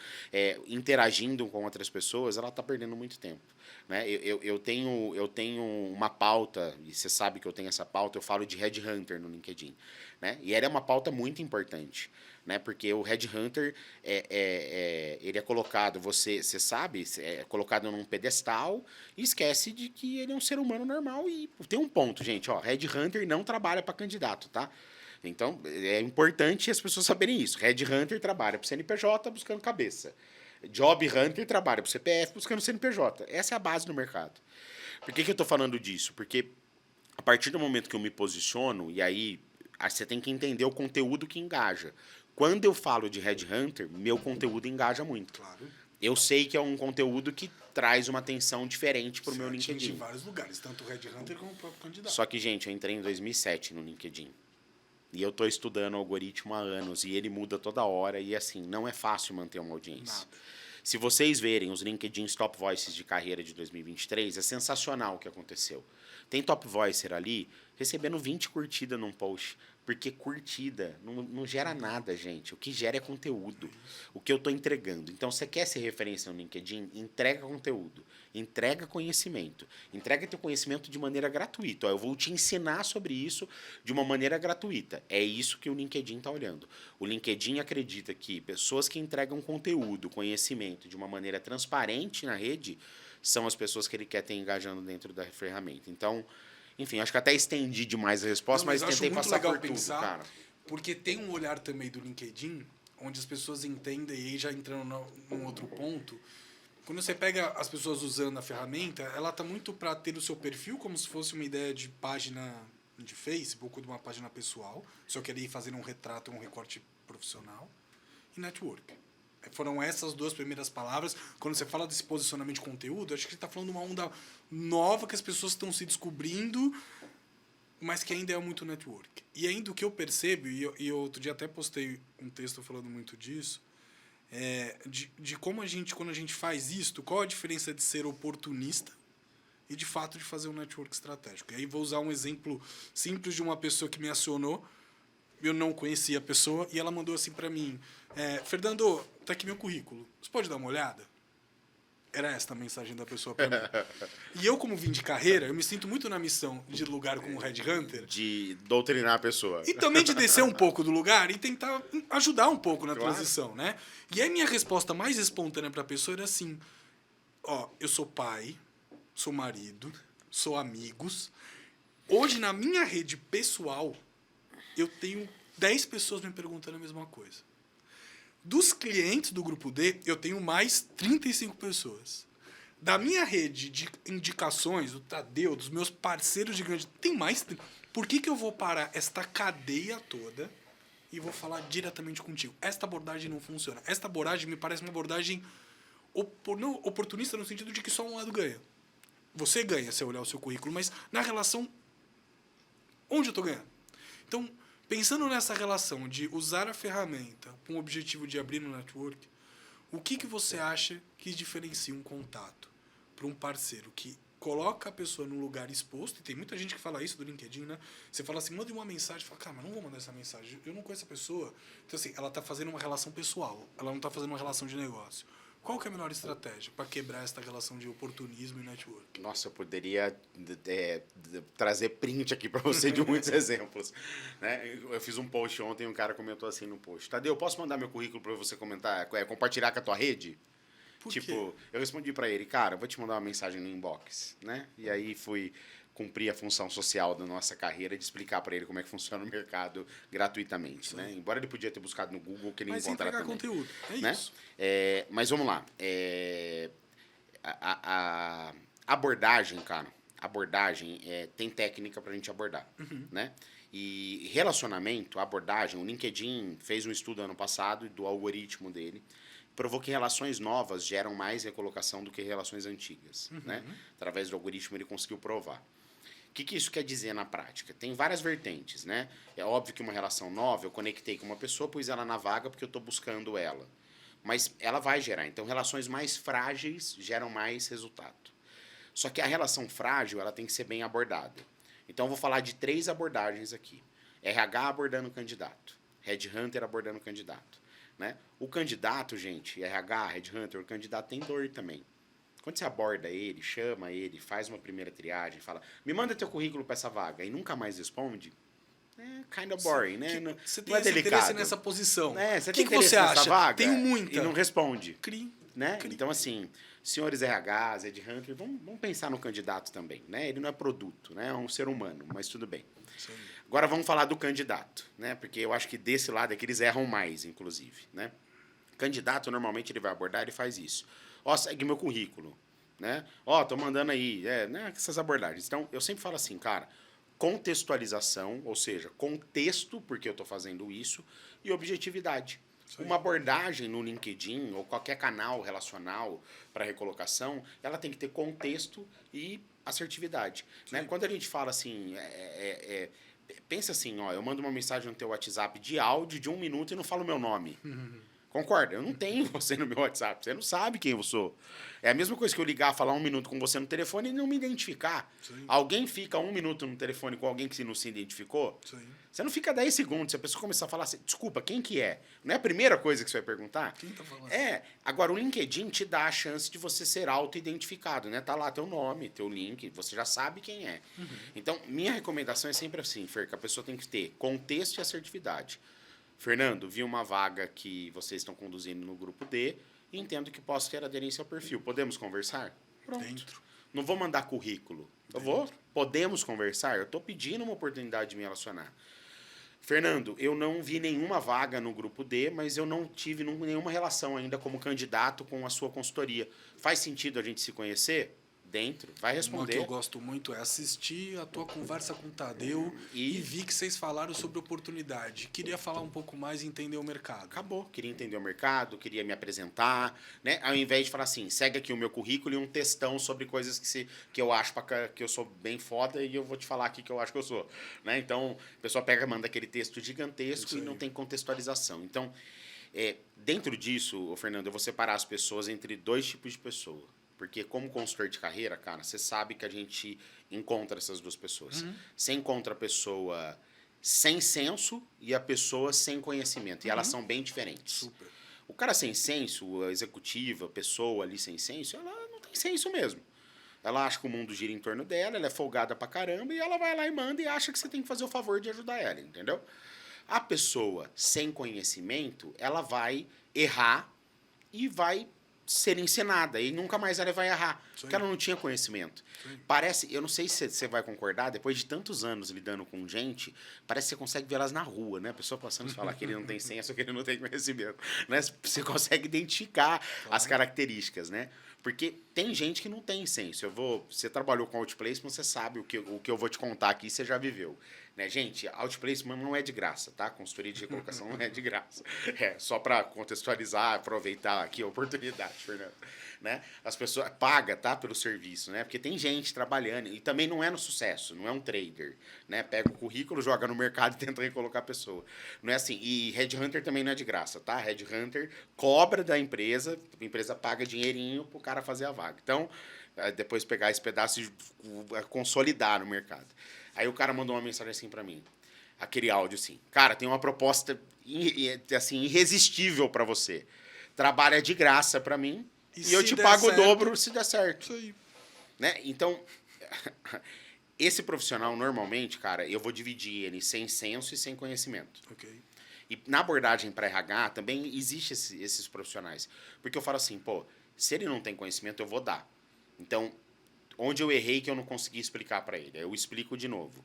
interagindo com outras pessoas, ela está perdendo muito tempo. Né? Eu tenho uma pauta, e você sabe que eu tenho essa pauta, eu falo de headhunter no LinkedIn. Né? E ela é uma pauta muito importante. Né? Porque o headhunter, ele é colocado, você sabe, é colocado num pedestal e esquece de que ele é um ser humano normal. E tem um ponto, gente, headhunter não trabalha para candidato, tá? Então, é importante as pessoas saberem isso. Headhunter trabalha para o CNPJ buscando cabeça. Job Hunter trabalha para o CPF buscando CNPJ. Essa é a base do mercado. Por que eu estou falando disso? Porque a partir do momento que eu me posiciono, e aí você tem que entender o conteúdo que engaja. Quando eu falo de Headhunter, meu conteúdo engaja muito. Claro. Eu sei que é um conteúdo que traz uma atenção diferente para o meu LinkedIn. Em vários lugares, tanto o Headhunter como o próprio candidato. Só que, gente, eu entrei em 2007 no LinkedIn. E eu estou estudando o algoritmo há anos e ele muda toda hora e assim, não é fácil manter uma audiência. Nada. Se vocês verem os LinkedIn Top Voices de carreira de 2023, é sensacional o que aconteceu. Tem Top Voicer ali recebendo 20 curtidas num post. Porque curtida não gera nada, gente. O que gera é conteúdo. O que eu estou entregando. Então, você quer ser referência no LinkedIn? Entrega conteúdo. Entrega conhecimento. Entrega teu conhecimento de maneira gratuita. Ó, eu vou te ensinar sobre isso de uma maneira gratuita. É isso que o LinkedIn está olhando. O LinkedIn acredita que pessoas que entregam conteúdo, conhecimento de uma maneira transparente na rede são as pessoas que ele quer ter engajando dentro da ferramenta. Então, enfim, acho que até estendi demais a resposta, Não, mas eu acho tentei muito passar legal por tudo, pensar, cara. porque tem um olhar também do LinkedIn, onde as pessoas entendem, e aí já entrando num outro ponto, quando você pega as pessoas usando a ferramenta, ela tá muito para ter o seu perfil como se fosse uma ideia de página de Facebook ou de uma página pessoal, se eu querer ir fazendo um retrato, um recorte profissional, e network. Foram essas duas primeiras palavras. Quando você fala desse posicionamento de conteúdo, acho que você está falando de uma onda nova que as pessoas estão se descobrindo, mas que ainda é muito network. E ainda o que eu percebo, e eu outro dia até postei um texto falando muito disso, de como a gente, quando a gente faz isto, qual a diferença de ser oportunista e de fato de fazer um network estratégico. E aí vou usar um exemplo simples de uma pessoa que me acionou, eu não conhecia a pessoa, e ela mandou assim para mim, Fernando, tá aqui meu currículo, você pode dar uma olhada? Era esta a mensagem da pessoa para mim. E eu, como vim de carreira, eu me sinto muito na missão de lugar com o Red Hunter. De doutrinar a pessoa. E também de descer um pouco do lugar e tentar ajudar um pouco na Claro. transição, né? E aí minha resposta mais espontânea para a pessoa era assim, eu sou pai, sou marido, sou amigos. Hoje, na minha rede pessoal, eu tenho 10 pessoas me perguntando a mesma coisa. Dos clientes do Grupo D, eu tenho mais 35 pessoas. Da minha rede de indicações, do Tadeu, dos meus parceiros de grande... Tem mais... Por que eu vou parar esta cadeia toda e vou falar diretamente contigo? Esta abordagem não funciona. Esta abordagem me parece uma abordagem não oportunista no sentido de que só um lado ganha. Você ganha se eu olhar o seu currículo, mas na relação, onde eu estou ganhando? Então, pensando nessa relação de usar a ferramenta com o objetivo de abrir no network, o que você acha que diferencia um contato para um parceiro que coloca a pessoa num lugar exposto, e tem muita gente que fala isso do LinkedIn, né? Você fala assim, manda uma mensagem, fala, cara, mas não vou mandar essa mensagem, eu não conheço a pessoa. Então, assim, ela está fazendo uma relação pessoal, ela não está fazendo uma relação de negócio. Qual que é a melhor estratégia para quebrar essa relação de oportunismo e network? Nossa, eu poderia trazer print aqui para você de muitos exemplos. Né? Eu fiz um post ontem e um cara comentou assim no post. Tadeu, posso mandar meu currículo para você comentar, compartilhar com a tua rede? Por tipo, quê? eu respondi para ele, cara, eu vou te mandar uma mensagem no inbox. Né? E aí fui cumprir a função social da nossa carreira de explicar para ele como é que funciona o mercado gratuitamente. Né? Embora ele podia ter buscado no Google, que ele Mas encontrar entregar também. conteúdo, é Né? isso. Mas vamos lá. A abordagem, cara, tem técnica pra gente abordar, né? E relacionamento, abordagem, o LinkedIn fez um estudo ano passado do algoritmo dele, provou que relações novas geram mais recolocação do que relações antigas, né? Através do algoritmo ele conseguiu provar. O que isso quer dizer na prática? Tem várias vertentes, né? É óbvio que uma relação nova, eu conectei com uma pessoa, pus ela na vaga porque eu estou buscando ela. Mas ela vai gerar. Então, relações mais frágeis geram mais resultado. Só que a relação frágil, ela tem que ser bem abordada. Então, eu vou falar de 3 abordagens aqui. RH abordando o candidato. Headhunter abordando o candidato. Né? O candidato, gente, RH, Headhunter, o candidato tem dor também. Quando você aborda ele, chama ele, faz uma primeira triagem, fala, me manda teu currículo para essa vaga, e nunca mais responde, kind of boring, né? Você tem não é esse delicado. interesse nessa posição. Você O tem que interesse você nessa acha? vaga? Tenho muita. E não responde. Cri. Né? Então, assim, senhores RHs, Headhunter, vamos pensar no candidato também. Né? Ele não é produto, né? É um ser humano, mas tudo bem. Sim. Agora vamos falar do candidato, né? Porque eu acho que desse lado é que eles erram mais, inclusive. Né? Candidato, normalmente, ele vai abordar e faz isso. Segue meu currículo. Né? Tô mandando aí. Né? Essas abordagens. Então, eu sempre falo assim, cara, contextualização, ou seja, contexto, porque eu estou fazendo isso, e objetividade. Uma abordagem no LinkedIn ou qualquer canal relacional para recolocação, ela tem que ter contexto e assertividade. Né? Quando a gente fala assim, Pensa assim, ó, eu mando uma mensagem no teu WhatsApp de áudio de 1 minuto e não falo o meu nome. Concorda? Eu não tenho você no meu WhatsApp. Você não sabe quem eu sou. É a mesma coisa que eu ligar, falar 1 minuto com você no telefone e não me identificar. Sim. Alguém fica 1 minuto no telefone com alguém que não se identificou? Sim. Você não fica 10 segundos. Se a pessoa começar a falar assim, desculpa, quem que é? Não é a primeira coisa que você vai perguntar? Quem tá falando? Agora o LinkedIn te dá a chance de você ser auto-identificado, né? Tá lá teu nome, teu link, você já sabe quem é. Então, minha recomendação é sempre assim, Fer, que a pessoa tem que ter contexto e assertividade. Fernando, vi uma vaga que vocês estão conduzindo no grupo D e entendo que posso ter aderência ao perfil. Podemos conversar? Pronto. Dentro. Não vou mandar currículo. Podemos conversar? Eu estou pedindo uma oportunidade de me relacionar. Fernando, eu não vi nenhuma vaga no grupo D, mas eu não tive nenhuma relação ainda como candidato com a sua consultoria. Faz sentido a gente se conhecer? Dentro, vai Uma responder. que eu gosto muito é assistir a tua conversa com o Tadeu e vi que vocês falaram sobre oportunidade. Queria falar um pouco mais e entender o mercado. Acabou. Queria entender o mercado, queria me apresentar, né? Ao invés de falar assim, segue aqui o meu currículo e um textão sobre coisas que eu acho que eu sou bem foda e eu vou te falar aqui que eu acho que eu sou, né? Então, a pessoa manda aquele texto gigantesco e não tem contextualização. Então, dentro disso, Fernando, eu vou separar as pessoas entre 2 tipos de pessoa. Porque como consultor de carreira, cara, você sabe que a gente encontra essas 2 pessoas. Você encontra a pessoa sem senso e a pessoa sem conhecimento. E elas são bem diferentes. Super. O cara sem senso, a executiva, a pessoa ali sem senso, ela não tem senso mesmo. Ela acha que o mundo gira em torno dela, ela é folgada pra caramba e ela vai lá e manda e acha que você tem que fazer o favor de ajudar ela, entendeu? A pessoa sem conhecimento, ela vai errar e vai ser ensinada e nunca mais ela vai errar, porque ela não tinha conhecimento. Parece, eu não sei se você vai concordar, depois de tantos anos lidando com gente, parece que você consegue ver elas na rua, né? A pessoa passando e falar que ele não tem senso, que ele não tem conhecimento, né? Você consegue identificar as características, né? Porque tem gente que não tem senso. Você trabalhou com outplacement, você sabe o que eu vou te contar aqui, você já viveu. Né, gente, outplacement não é de graça, tá? Consultoria de recolocação não é de graça. É só para contextualizar, aproveitar aqui a oportunidade, Fernando. Né? As pessoas pagam, tá, pelo serviço, né? Porque tem gente trabalhando e também não é no sucesso, não é um trader, né? Pega o currículo, joga no mercado e tenta recolocar a pessoa. Não é assim. E Headhunter também não é de graça, tá? Headhunter cobra da empresa, a empresa paga dinheirinho pro cara fazer a vaga. Então, depois pegar esse pedaço e consolidar no mercado. Aí o cara mandou uma mensagem assim para mim, aquele áudio assim, cara, tem uma proposta assim irresistível para você. Trabalha de graça para mim e eu te pago o dobro se der certo. Isso aí. Né? Então, esse profissional normalmente, cara, eu vou dividir ele sem senso e sem conhecimento. Ok. E na abordagem para RH também existe esses profissionais. Porque eu falo assim, pô, se ele não tem conhecimento, eu vou dar. Então, onde eu errei que eu não consegui explicar para ele, eu explico de novo.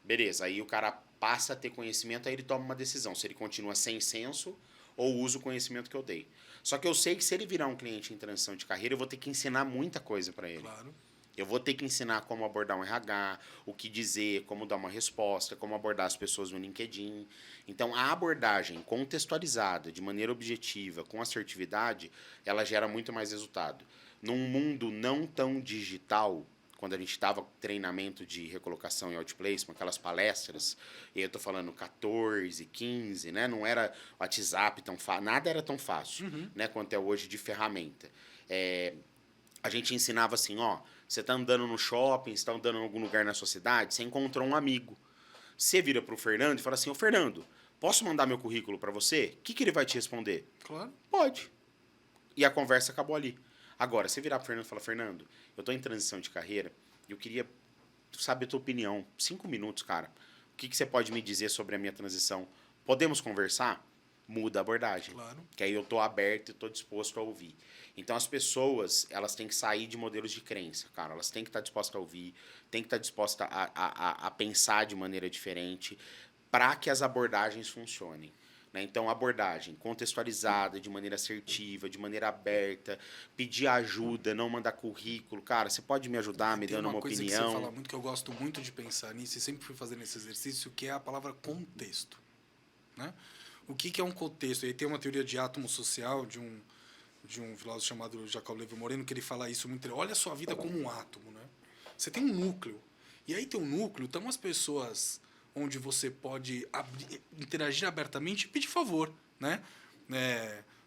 Beleza, aí o cara passa a ter conhecimento, aí ele toma uma decisão, se ele continua sem senso ou usa o conhecimento que eu dei. Só que eu sei que se ele virar um cliente em transição de carreira, eu vou ter que ensinar muita coisa para ele. Claro. Eu vou ter que ensinar como abordar um RH, o que dizer, como dar uma resposta, como abordar as pessoas no LinkedIn. Então, a abordagem contextualizada, de maneira objetiva, com assertividade, ela gera muito mais resultado. Num mundo não tão digital, quando a gente estava treinamento de recolocação e outplacement, aquelas palestras, e eu estou falando 14, 15, né? Não era WhatsApp tão fácil, nada era tão fácil, né? Quanto é hoje de ferramenta. A gente ensinava assim, ó, você está andando no shopping, você está andando em algum lugar na sua cidade, você encontrou um amigo. Você vira para o Fernando e fala assim, ô Fernando, posso mandar meu currículo para você? O que ele vai te responder? Claro. Pode. E a conversa acabou ali. Agora, você virar para o Fernando e falar, Fernando, eu estou em transição de carreira e eu queria saber a tua opinião. 5 minutos, cara. O que você pode me dizer sobre a minha transição? Podemos conversar? Muda a abordagem. Claro. Que aí eu estou aberto e estou disposto a ouvir. Então, as pessoas, elas têm que sair de modelos de crença, cara. Elas têm que estar dispostas a ouvir, têm que estar dispostas a pensar de maneira diferente para que as abordagens funcionem. Né? Então, abordagem contextualizada, de maneira assertiva, de maneira aberta, pedir ajuda, não mandar currículo. Cara, você pode me ajudar me dando uma opinião? Tem uma coisa que você fala muito, que eu gosto muito de pensar nisso, e sempre fui fazendo esse exercício, que é a palavra contexto. Né? O que é um contexto? Aí tem uma teoria de átomo social de um filósofo chamado Jacob Levy Moreno, que ele fala isso muito. Olha a sua vida como um átomo. Né? Você tem um núcleo. E aí tem um núcleo, estão as pessoas onde você pode interagir abertamente e pedir favor, né?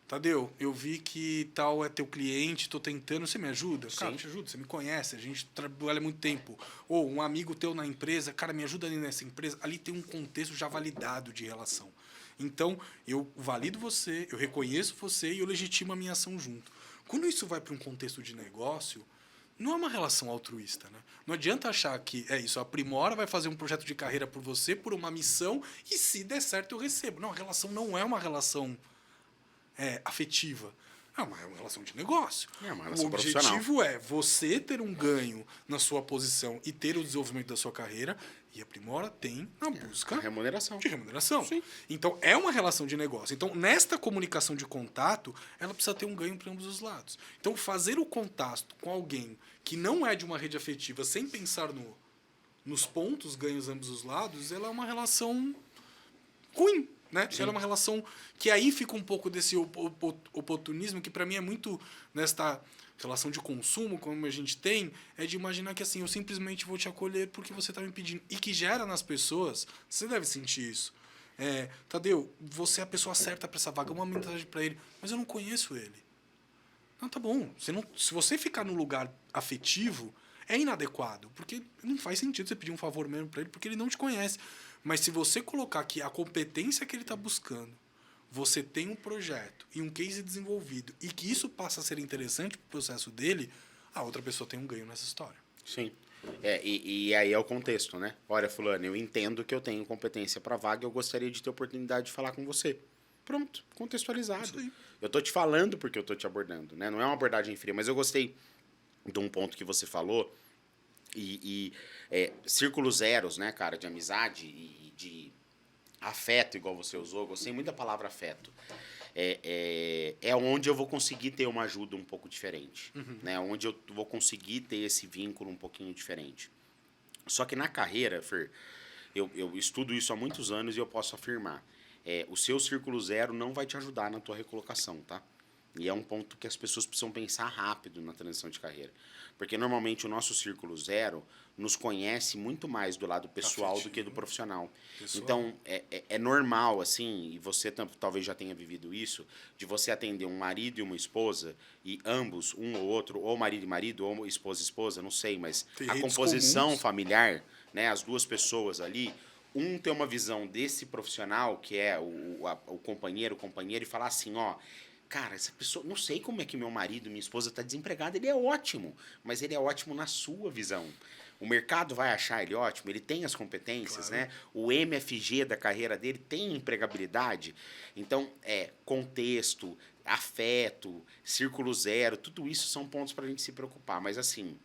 Tadeu, eu vi que tal é teu cliente, tô tentando, você me ajuda? Cara, eu te ajudo, você me conhece, a gente trabalha há muito tempo. Ou um amigo teu na empresa, cara, me ajuda ali nessa empresa. Ali tem um contexto já validado de relação. Então, eu valido você, eu reconheço você e eu legitimo a minha ação junto. Quando isso vai para um contexto de negócio, não é uma relação altruísta, né? Não adianta achar que é isso, a Primora vai fazer um projeto de carreira por você, por uma missão, e se der certo eu recebo. Não, a relação não é uma relação afetiva. É uma relação de negócio. É uma relação o profissional. objetivo é você ter um ganho na sua posição e ter o desenvolvimento da sua carreira, e a Primora tem na busca remuneração. de remuneração. Sim. Então, é uma relação de negócio. Então, nesta comunicação de contato, ela precisa ter um ganho para ambos os lados. Então, fazer o contato com alguém que não é de uma rede afetiva, sem pensar nos pontos ganhos ambos os lados, ela é uma relação ruim. Né? Ela é uma relação que aí fica um pouco desse oportunismo, que para mim é muito nesta relação de consumo, como a gente tem, é de imaginar que assim, eu simplesmente vou te acolher porque você está me pedindo. E que gera nas pessoas, você deve sentir isso. Tadeu, você é a pessoa certa para essa vaga, uma mensagem para ele, mas eu não conheço ele. Não, tá bom. Se você ficar no lugar afetivo, é inadequado, porque não faz sentido você pedir um favor mesmo para ele, porque ele não te conhece. Mas se você colocar que a competência que ele está buscando, você tem um projeto e um case desenvolvido, e que isso passa a ser interessante para o processo dele, a outra pessoa tem um ganho nessa história. Sim. E aí é o contexto, né? Olha, fulano, eu entendo que eu tenho competência para vaga e eu gostaria de ter oportunidade de falar com você. Pronto, contextualizado. Isso aí. Eu tô te falando porque eu tô te abordando, né? Não é uma abordagem fria, mas eu gostei de um ponto que você falou, círculos zeros, né, cara, de amizade e de afeto, igual você usou. Gostei muito da palavra afeto. É onde eu vou conseguir ter uma ajuda um pouco diferente, né? Onde eu vou conseguir ter esse vínculo um pouquinho diferente. Só que na carreira, Fer, eu estudo isso há muitos anos e eu posso afirmar, o seu círculo zero não vai te ajudar na tua recolocação, tá? E é um ponto que as pessoas precisam pensar rápido na transição de carreira. Porque normalmente o nosso círculo zero nos conhece muito mais do lado pessoal do que do profissional. Então, é normal, assim, e você talvez já tenha vivido isso, de você atender um marido e uma esposa, e ambos, um ou outro, ou marido e marido, ou esposa e esposa, não sei, mas tem a composição familiar, né, as duas pessoas ali, um tem uma visão desse profissional, que é o companheiro, e falar assim, ó, cara, essa pessoa, não sei como é que meu marido, minha esposa está desempregada, ele é ótimo, mas ele é ótimo na sua visão. O mercado vai achar ele ótimo, ele tem as competências, claro, né? O MFG da carreira dele tem empregabilidade. Então, contexto, afeto, círculo zero, tudo isso são pontos para a gente se preocupar. Mas, assim,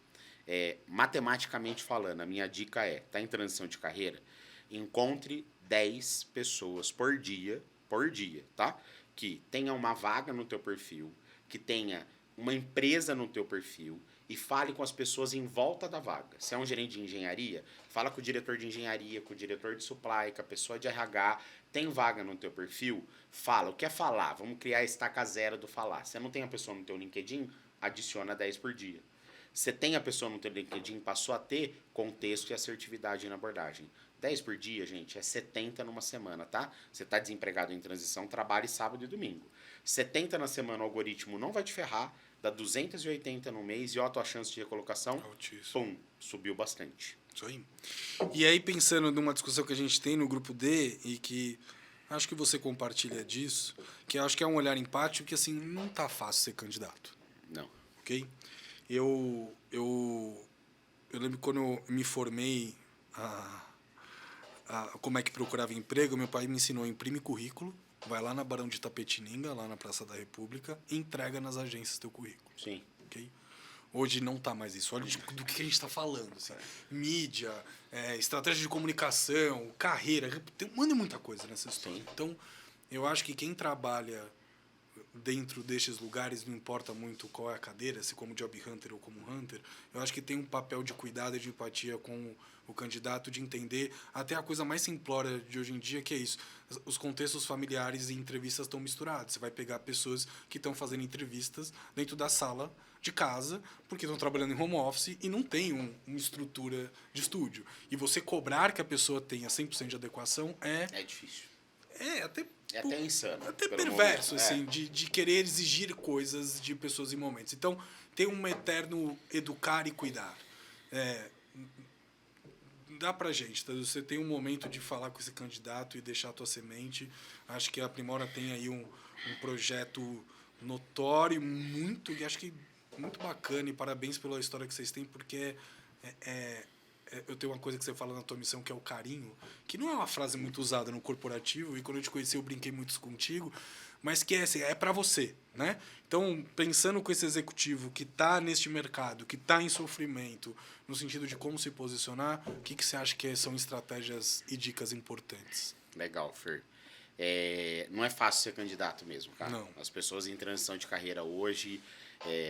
matematicamente falando, a minha dica tá em transição de carreira, encontre 10 pessoas por dia, tá? Que tenha uma vaga no teu perfil, que tenha uma empresa no teu perfil e fale com as pessoas em volta da vaga. Se é um gerente de engenharia, fala com o diretor de engenharia, com o diretor de supply, com a pessoa de RH. Tem vaga no teu perfil? Fala. O que é falar? Vamos criar a estaca zero do falar. Se não tem a pessoa no teu LinkedIn, adiciona 10 por dia. Você tem a pessoa no teu LinkedIn, passou a ter contexto e assertividade na abordagem. 10 por dia, gente, é 70 numa semana, tá? Você está desempregado em transição, trabalhe sábado e domingo. 70 na semana, o algoritmo não vai te ferrar, dá 280 no mês e ó, a tua chance de recolocação, pum, subiu bastante. Isso aí. E aí, pensando numa discussão que a gente tem no grupo D, e que acho que você compartilha disso, que acho que é um olhar empático, que assim, não tá fácil ser candidato. Não. Ok? Eu lembro quando eu me formei como é que procurava emprego, meu pai me ensinou: imprime currículo, vai lá na Barão de Itapetininga, lá na Praça da República, e entrega nas agências teu currículo. Sim. Okay? Hoje não tá mais isso. Olha do que a gente está falando. Assim. Mídia, estratégia de comunicação, carreira. Manda muita coisa nessa história. Sim. Então, eu acho que quem trabalha dentro destes lugares, não importa muito qual é a cadeira, se como job hunter ou como hunter, eu acho que tem um papel de cuidado e de empatia com o candidato, de entender até a coisa mais simplória de hoje em dia, que é isso. Os contextos familiares e entrevistas estão misturados. Você vai pegar pessoas que estão fazendo entrevistas dentro da sala de casa, porque estão trabalhando em home office e não tem uma estrutura de estúdio. E você cobrar que a pessoa tenha 100% de adequação É difícil. até É até insano. até pelo perverso, momento. assim, de querer exigir coisas de pessoas em momentos. Então, tem um eterno educar e cuidar. É, dá pra gente, tá? Você tem um momento de falar com esse candidato e deixar a tua semente. Acho que a Primora tem aí um projeto notório, muito, e acho que muito bacana, e parabéns pela história que vocês têm, porque eu tenho uma coisa que você fala na tua missão, que é o carinho, que não é uma frase muito usada no corporativo, e quando eu te conheci eu brinquei muito isso contigo, mas que é assim, é para você, né? Então, pensando com esse executivo que está neste mercado, que está em sofrimento, no sentido de como se posicionar, o que você acha que são estratégias e dicas importantes? Legal, Fer. Não é fácil ser candidato mesmo, cara. Não. As pessoas em transição de carreira hoje,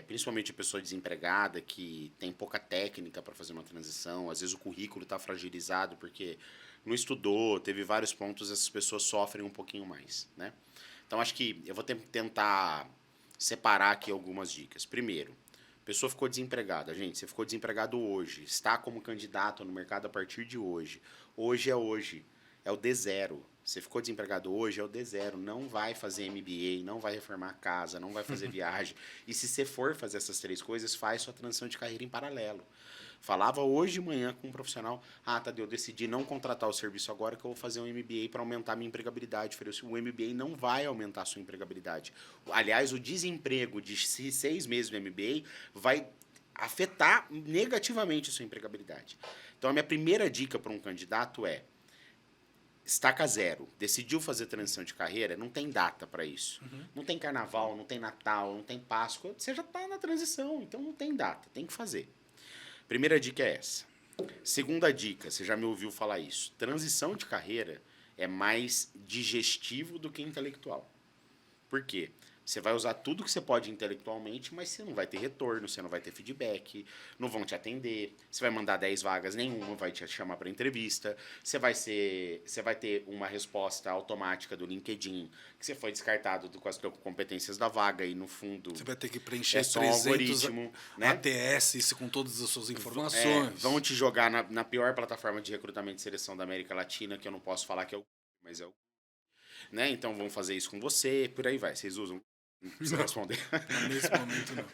principalmente a pessoa desempregada, que tem pouca técnica para fazer uma transição, às vezes o currículo está fragilizado porque não estudou, teve vários pontos, essas pessoas sofrem um pouquinho mais, né? Então, acho que eu vou tentar separar aqui algumas dicas. Primeiro, a pessoa ficou desempregada. Gente, você ficou desempregado hoje, está como candidato no mercado a partir de hoje. Hoje é hoje, é o D0. Você ficou desempregado hoje, é o D0. Não vai fazer MBA, não vai reformar a casa, não vai fazer viagem. E se você for fazer essas 3 coisas, faz sua transição de carreira em paralelo. Falava hoje de manhã com um profissional, Tadeu, eu decidi não contratar o serviço agora que eu vou fazer um MBA para aumentar minha empregabilidade. Falei, o MBA não vai aumentar a sua empregabilidade. Aliás, o desemprego de 6 meses do MBA vai afetar negativamente a sua empregabilidade. Então, a minha primeira dica para um candidato é estaca zero. Decidiu fazer transição de carreira, não tem data para isso. Não tem carnaval, não tem Natal, não tem Páscoa. Você já está na transição, então não tem data, tem que fazer. Primeira dica é essa. Segunda dica, você já me ouviu falar isso. Transição de carreira é mais digestivo do que intelectual. Por quê? Você vai usar tudo que você pode intelectualmente, mas você não vai ter retorno, você não vai ter feedback, não vão te atender, você vai mandar 10 vagas, nenhuma vai te chamar para entrevista, você vai ter uma resposta automática do LinkedIn, que você foi descartado com as competências da vaga e no fundo Você vai ter que preencher só um 300 algoritmo, né? ATS com todas as suas informações. Vão te jogar na pior plataforma de recrutamento e seleção da América Latina, que eu não posso falar que é o mas é o, né? Então vão fazer isso com você, por aí vai. Vocês usam? Não precisa responder. Nesse momento, não.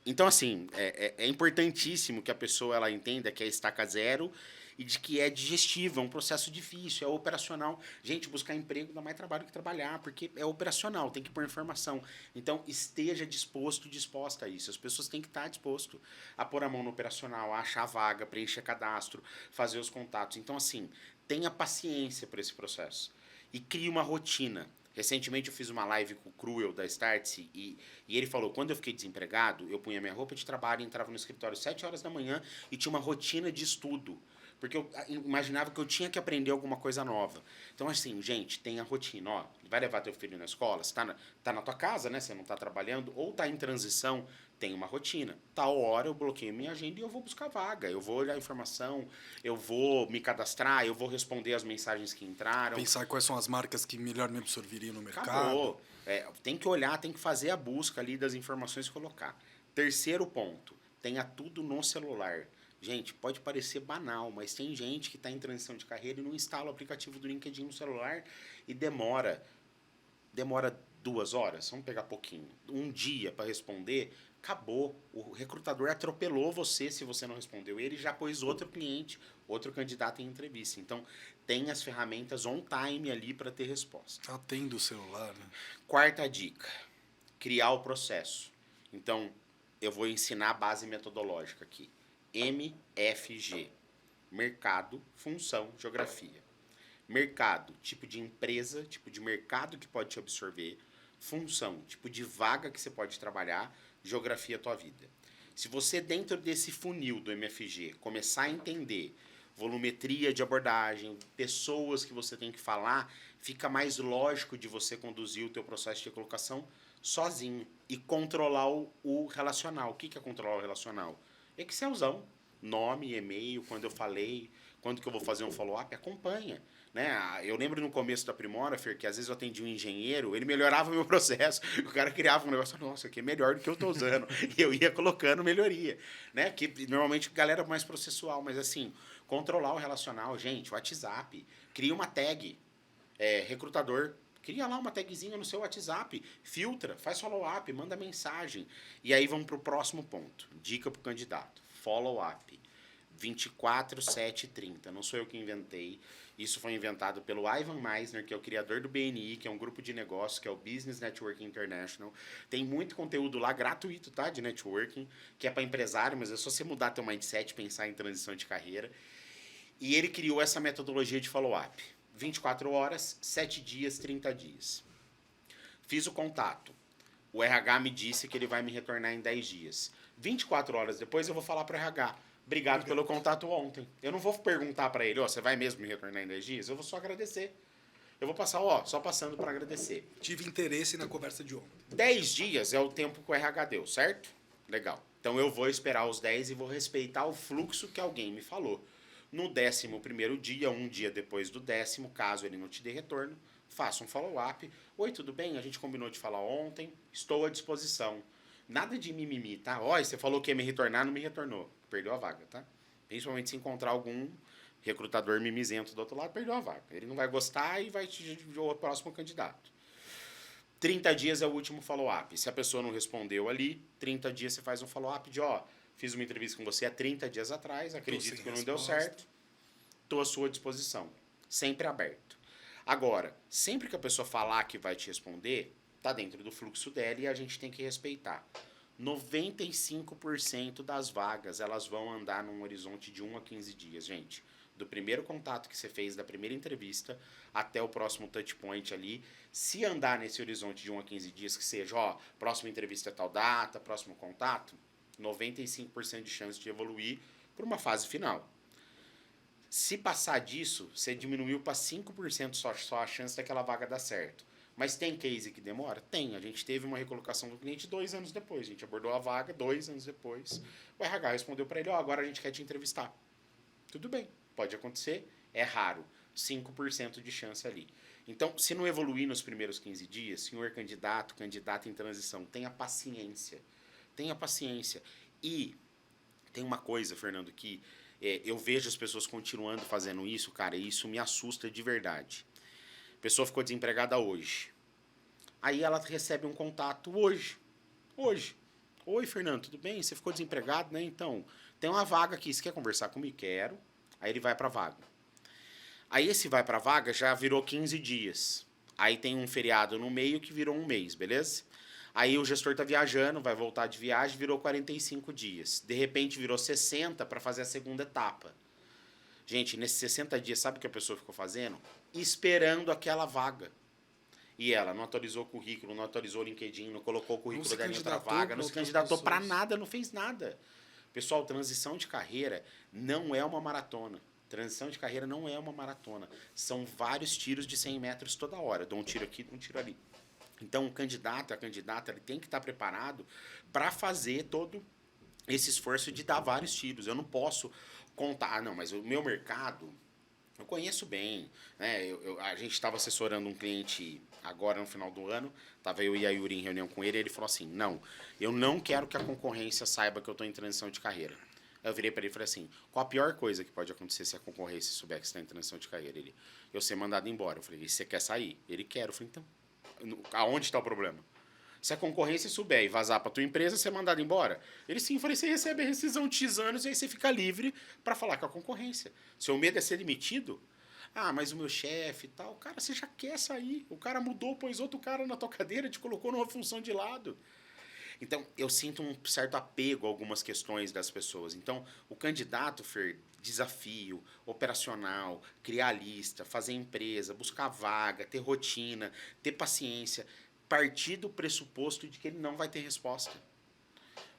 Então, assim, é importantíssimo que a pessoa ela entenda que é estaca zero e de que é digestivo, é um processo difícil, é operacional. Gente, buscar emprego dá mais trabalho que trabalhar, porque é operacional, tem que pôr informação. Então, esteja disposta a isso. As pessoas têm que estar dispostas a pôr a mão no operacional, a achar a vaga, preencher cadastro, fazer os contatos. Então, assim, tenha paciência para esse processo. E crie uma rotina. Recentemente eu fiz uma live com o Cruel da Startse e ele falou, quando eu fiquei desempregado, eu punha minha roupa de trabalho, entrava no escritório às 7 horas da manhã e tinha uma rotina de estudo. Porque eu imaginava que eu tinha que aprender alguma coisa nova. Então, assim, gente, tem a rotina. Ó, vai levar teu filho na escola? Você tá na tua casa, né? Você não tá trabalhando? Ou tá em transição? Tem uma rotina. Tal hora eu bloqueio minha agenda e eu vou buscar vaga. Eu vou olhar a informação, eu vou me cadastrar, eu vou responder as mensagens que entraram. Pensar quais são as marcas que melhor me absorveriam no mercado. Acabou. Tem que olhar, tem que fazer a busca ali das informações e colocar. Terceiro ponto, tenha tudo no celular. Gente, pode parecer banal, mas tem gente que está em transição de carreira e não instala o aplicativo do LinkedIn no celular e demora 2 horas, vamos pegar pouquinho, um dia para responder, acabou. O recrutador atropelou você se você não respondeu. Ele já pôs outro cliente, outro candidato em entrevista. Então, tem as ferramentas on time ali para ter resposta. Tá tendo o celular, né? Quarta dica, criar o processo. Então, eu vou ensinar a base metodológica aqui. MFG. Mercado, função, geografia. Mercado, tipo de empresa, tipo de mercado que pode te absorver. Função, tipo de vaga que você pode trabalhar. Geografia, tua vida. Se você, dentro desse funil do MFG, começar a entender volumetria de abordagem, pessoas que você tem que falar, fica mais lógico de você conduzir o teu processo de recolocação sozinho e controlar o relacional. O que é controlar o relacional? Excelzão. Nome, e-mail, quando eu falei, quando que eu vou fazer um follow-up, acompanha. Né? Eu lembro no começo da Primora, Fer, que às vezes eu atendi um engenheiro, ele melhorava o meu processo. O cara criava um negócio, nossa, aqui é melhor do que eu estou usando. E eu ia colocando melhoria. Né? Que normalmente galera mais processual, mas assim, controlar o relacional, gente, WhatsApp, cria uma tag, recrutador, cria lá uma tagzinha no seu WhatsApp, filtra, faz follow-up, manda mensagem. E aí vamos para o próximo ponto. Dica para o candidato. Follow-up. 24/7/30. Não sou eu que inventei. Isso foi inventado pelo Ivan Meisner, que é o criador do BNI, que é um grupo de negócios, que é o Business Networking International. Tem muito conteúdo lá gratuito, tá? De networking, que é para empresário, mas é só você mudar teu mindset, pensar em transição de carreira. E ele criou essa metodologia de follow-up. 24 horas, 7 dias, 30 dias. Fiz o contato. O RH me disse que ele vai me retornar em 10 dias. 24 horas depois eu vou falar para o RH. Obrigado pelo contato ontem. Eu não vou perguntar para ele, você vai mesmo me retornar em 10 dias? Eu vou só agradecer. Eu vou passar, só passando para agradecer. Tive interesse na conversa de ontem. 10 dias é o tempo que o RH deu, certo? Legal. Então eu vou esperar os 10 e vou respeitar o fluxo que alguém me falou. No 11º dia, um dia depois do 10º, caso ele não te dê retorno, faça um follow-up. Oi, tudo bem? A gente combinou de falar ontem, estou à disposição. Nada de mimimi, tá? Você falou que ia me retornar, não me retornou. Perdeu a vaga, tá? Principalmente se encontrar algum recrutador mimizento do outro lado, perdeu a vaga. Ele não vai gostar e vai te o próximo candidato. 30 dias é o último follow-up. Se a pessoa não respondeu ali, 30 dias você faz um follow-up de, fiz uma entrevista com você há 30 dias atrás, acredito que não deu certo, estou à sua disposição. Sempre aberto. Agora, sempre que a pessoa falar que vai te responder, está dentro do fluxo dela e a gente tem que respeitar. 95% das vagas, elas vão andar num horizonte de 1 a 15 dias, gente. Do primeiro contato que você fez, da primeira entrevista, até o próximo touch point ali. Se andar nesse horizonte de 1 a 15 dias, que seja, próxima entrevista é tal data, próximo contato, 95% de chance de evoluir para uma fase final. Se passar disso, você diminuiu para 5% só a chance daquela vaga dar certo. Mas tem case que demora? Tem. A gente teve uma recolocação do cliente 2 anos depois. A gente abordou a vaga 2 anos depois. O RH respondeu para ele, agora a gente quer te entrevistar. Tudo bem, pode acontecer. É raro. 5% de chance ali. Então, se não evoluir nos primeiros 15 dias, senhor candidato, candidata em transição, tenha paciência. Tenha paciência. E tem uma coisa, Fernando, que eu vejo as pessoas continuando fazendo isso, cara, e isso me assusta de verdade. A pessoa ficou desempregada hoje. Aí ela recebe um contato hoje. Oi, Fernando, tudo bem? Você ficou desempregado, né? Então, tem uma vaga aqui. Você quer conversar comigo? Quero. Aí ele vai para a vaga. Aí esse vai para a vaga já virou 15 dias. Aí tem um feriado no meio que virou um mês, beleza? Aí o gestor está viajando, vai voltar de viagem, virou 45 dias. De repente virou 60 para fazer a segunda etapa. Gente, nesses 60 dias, sabe o que a pessoa ficou fazendo? Esperando aquela vaga. E ela não atualizou o currículo, não atualizou o LinkedIn, não colocou o currículo dela em outra vaga, não se candidatou para nada, não fez nada. Pessoal, transição de carreira não é uma maratona. Transição de carreira não é uma maratona. São vários tiros de 100 metros toda hora. Dou um tiro aqui, dou um tiro ali. Então, o candidato, a candidata, ele tem que estar preparado para fazer todo esse esforço de dar vários tiros. Eu não posso contar, não, mas o meu mercado, eu conheço bem. Né? A gente estava assessorando um cliente agora no final do ano, estava eu e a Yuri em reunião com ele, e ele falou assim, não, eu não quero que a concorrência saiba que eu estou em transição de carreira. Eu virei para ele e falei assim, qual a pior coisa que pode acontecer se a concorrência souber que você está em transição de carreira? Ele, eu ser mandado embora. Eu falei, e você quer sair? Ele, quer. Eu falei, então, aonde está o problema? Se a concorrência souber e vazar para tua empresa, você é mandado embora? Ele, sim. Eu falei, você recebe a rescisão de X anos e aí você fica livre para falar com a concorrência. Seu medo é ser demitido? Ah, mas o meu chefe e tal. Cara, você já quer sair. O cara mudou, pôs outro cara na tua cadeira, te colocou numa função de lado. Então, eu sinto um certo apego a algumas questões das pessoas. Então, o candidato, Fer, desafio, operacional, criar lista, fazer empresa, buscar vaga, ter rotina, ter paciência, partir do pressuposto de que ele não vai ter resposta.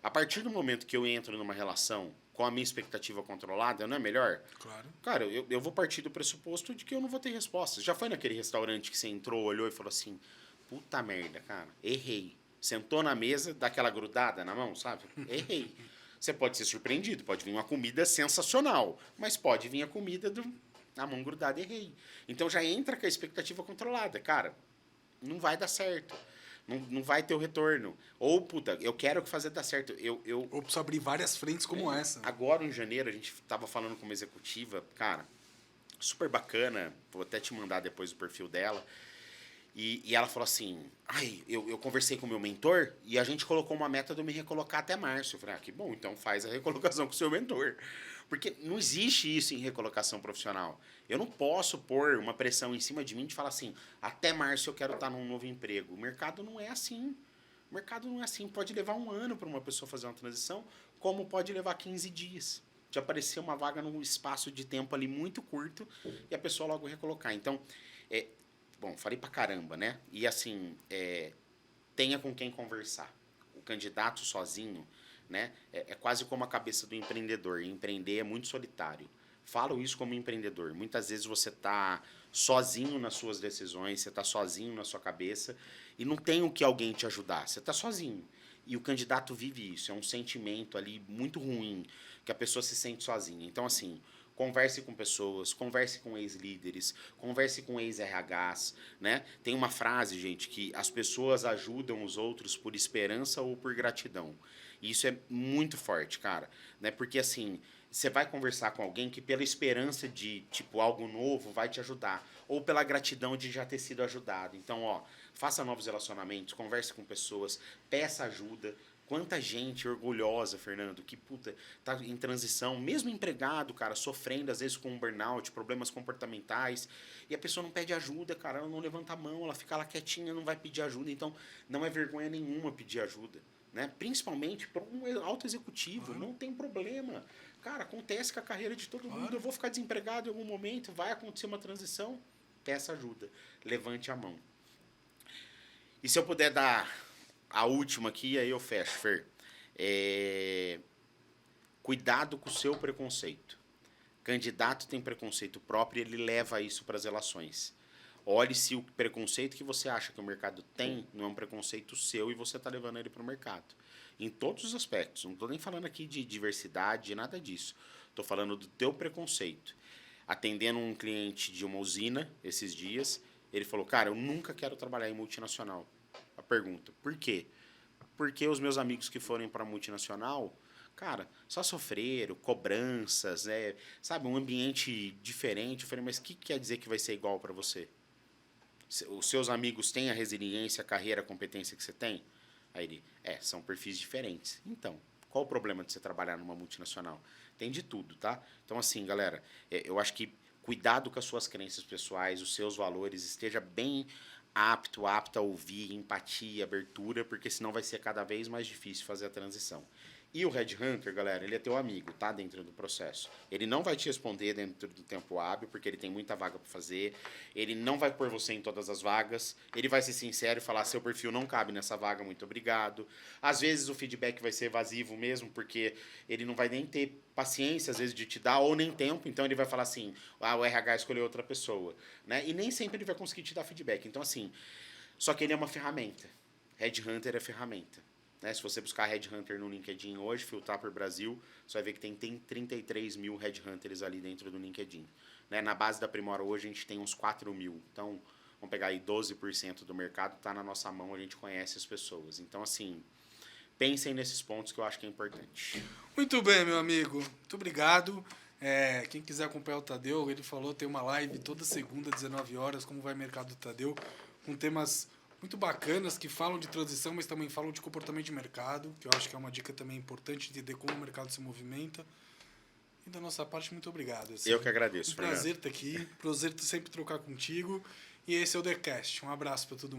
A partir do momento que eu entro numa relação com a minha expectativa controlada, não é melhor? Claro. Cara, eu vou partir do pressuposto de que eu não vou ter respostas. Já foi naquele restaurante que você entrou, olhou e falou assim, puta merda, cara, errei. Sentou na mesa, dá aquela grudada na mão, sabe? Errei. Você pode ser surpreendido, pode vir uma comida sensacional, mas pode vir a comida na mão grudada, errei. Então já entra com a expectativa controlada. Cara, não vai dar certo. Não vai ter o retorno. Ou, puta, eu quero fazer dar certo. Ou preciso abrir várias frentes como essa. Agora, em janeiro, a gente tava falando com uma executiva, cara, super bacana, vou até te mandar depois o perfil dela. E ela falou assim, eu conversei com o meu mentor e a gente colocou uma meta de eu me recolocar até março. Eu falei, que bom, então faz a recolocação com o seu mentor. Porque não existe isso em recolocação profissional. Eu não posso pôr uma pressão em cima de mim de falar assim, até março eu quero estar num novo emprego. O mercado não é assim. O mercado não é assim. Pode levar 1 ano para uma pessoa fazer uma transição, como pode levar 15 dias. De aparecer uma vaga num espaço de tempo ali muito curto e a pessoa logo recolocar. Então, bom, falei pra caramba, né? E assim, tenha com quem conversar. O candidato sozinho, né? É quase como a cabeça do empreendedor. Empreender é muito solitário. Falo isso como empreendedor. Muitas vezes você tá sozinho nas suas decisões, você tá sozinho na sua cabeça e não tem o que alguém te ajudar. Você tá sozinho. E o candidato vive isso. É um sentimento ali muito ruim, que a pessoa se sente sozinha. Então, assim, converse com pessoas, converse com ex-líderes, converse com ex-RHs, né? Tem uma frase, gente, que as pessoas ajudam os outros por esperança ou por gratidão. E isso é muito forte, cara, né? Porque, assim, você vai conversar com alguém que pela esperança de, tipo, algo novo vai te ajudar. Ou pela gratidão de já ter sido ajudado. Então, ó, faça novos relacionamentos, converse com pessoas, peça ajuda. Quanta gente orgulhosa, Fernando, que, puta, tá em transição, mesmo empregado, cara, sofrendo às vezes com um burnout, problemas comportamentais, e a pessoa não pede ajuda, cara, ela não levanta a mão, ela fica lá quietinha, não vai pedir ajuda. Então, não é vergonha nenhuma pedir ajuda, né? Principalmente para um alto executivo, não tem problema. Cara, acontece com a carreira de todo mundo, eu vou ficar desempregado em algum momento, vai acontecer uma transição, peça ajuda, levante a mão. E se eu puder dar a última aqui, aí eu fecho, Fer. Cuidado com o seu preconceito. Candidato tem preconceito próprio e ele leva isso para as relações. Olhe se o preconceito que você acha que o mercado tem não é um preconceito seu e você está levando ele para o mercado. Em todos os aspectos. Não estou nem falando aqui de diversidade, nada disso. Estou falando do teu preconceito. Atendendo um cliente de uma usina esses dias, ele falou, cara, eu nunca quero trabalhar em multinacional. A pergunta, por quê? Porque os meus amigos que forem para multinacional, cara, só sofreram, cobranças, sabe, um ambiente diferente. Eu falei, mas o que quer dizer que vai ser igual para você? Os seus amigos têm a resiliência, a carreira, a competência que você tem? Aí ele, são perfis diferentes. Então, qual o problema de você trabalhar numa multinacional? Tem de tudo, tá? Então, assim, galera, eu acho que cuidado com as suas crenças pessoais, os seus valores, esteja bem apta a ouvir, empatia, abertura, porque senão vai ser cada vez mais difícil fazer a transição. E o Headhunter, galera, ele é teu amigo, tá? Dentro do processo. Ele não vai te responder dentro do tempo hábil, porque ele tem muita vaga para fazer. Ele não vai pôr você em todas as vagas. Ele vai ser sincero e falar, seu perfil não cabe nessa vaga, muito obrigado. Às vezes o feedback vai ser evasivo mesmo, porque ele não vai nem ter paciência, às vezes, de te dar, ou nem tempo. Então ele vai falar assim, o RH escolheu outra pessoa, né? E nem sempre ele vai conseguir te dar feedback. Então, assim, só que ele é uma ferramenta. Headhunter é ferramenta. Né? Se você buscar Headhunter no LinkedIn hoje, filtrar por Brasil, você vai ver que tem 33 mil Headhunters ali dentro do LinkedIn. Né? Na base da Primora hoje, a gente tem uns 4 mil. Então, vamos pegar aí 12% do mercado, está na nossa mão, a gente conhece as pessoas. Então, assim, pensem nesses pontos que eu acho que é importante. Muito bem, meu amigo. Muito obrigado. Quem quiser acompanhar o Tadeu, ele falou, tem uma live toda segunda, 19 horas, como vai o mercado do Tadeu, com temas muito bacanas que falam de transição, mas também falam de comportamento de mercado, que eu acho que é uma dica também importante, entender como o mercado se movimenta. E da nossa parte, muito obrigado. Assim, eu que agradeço, Fernando. Prazer estar aqui, prazer sempre trocar contigo. E esse é o TheCast. Um abraço para todo mundo.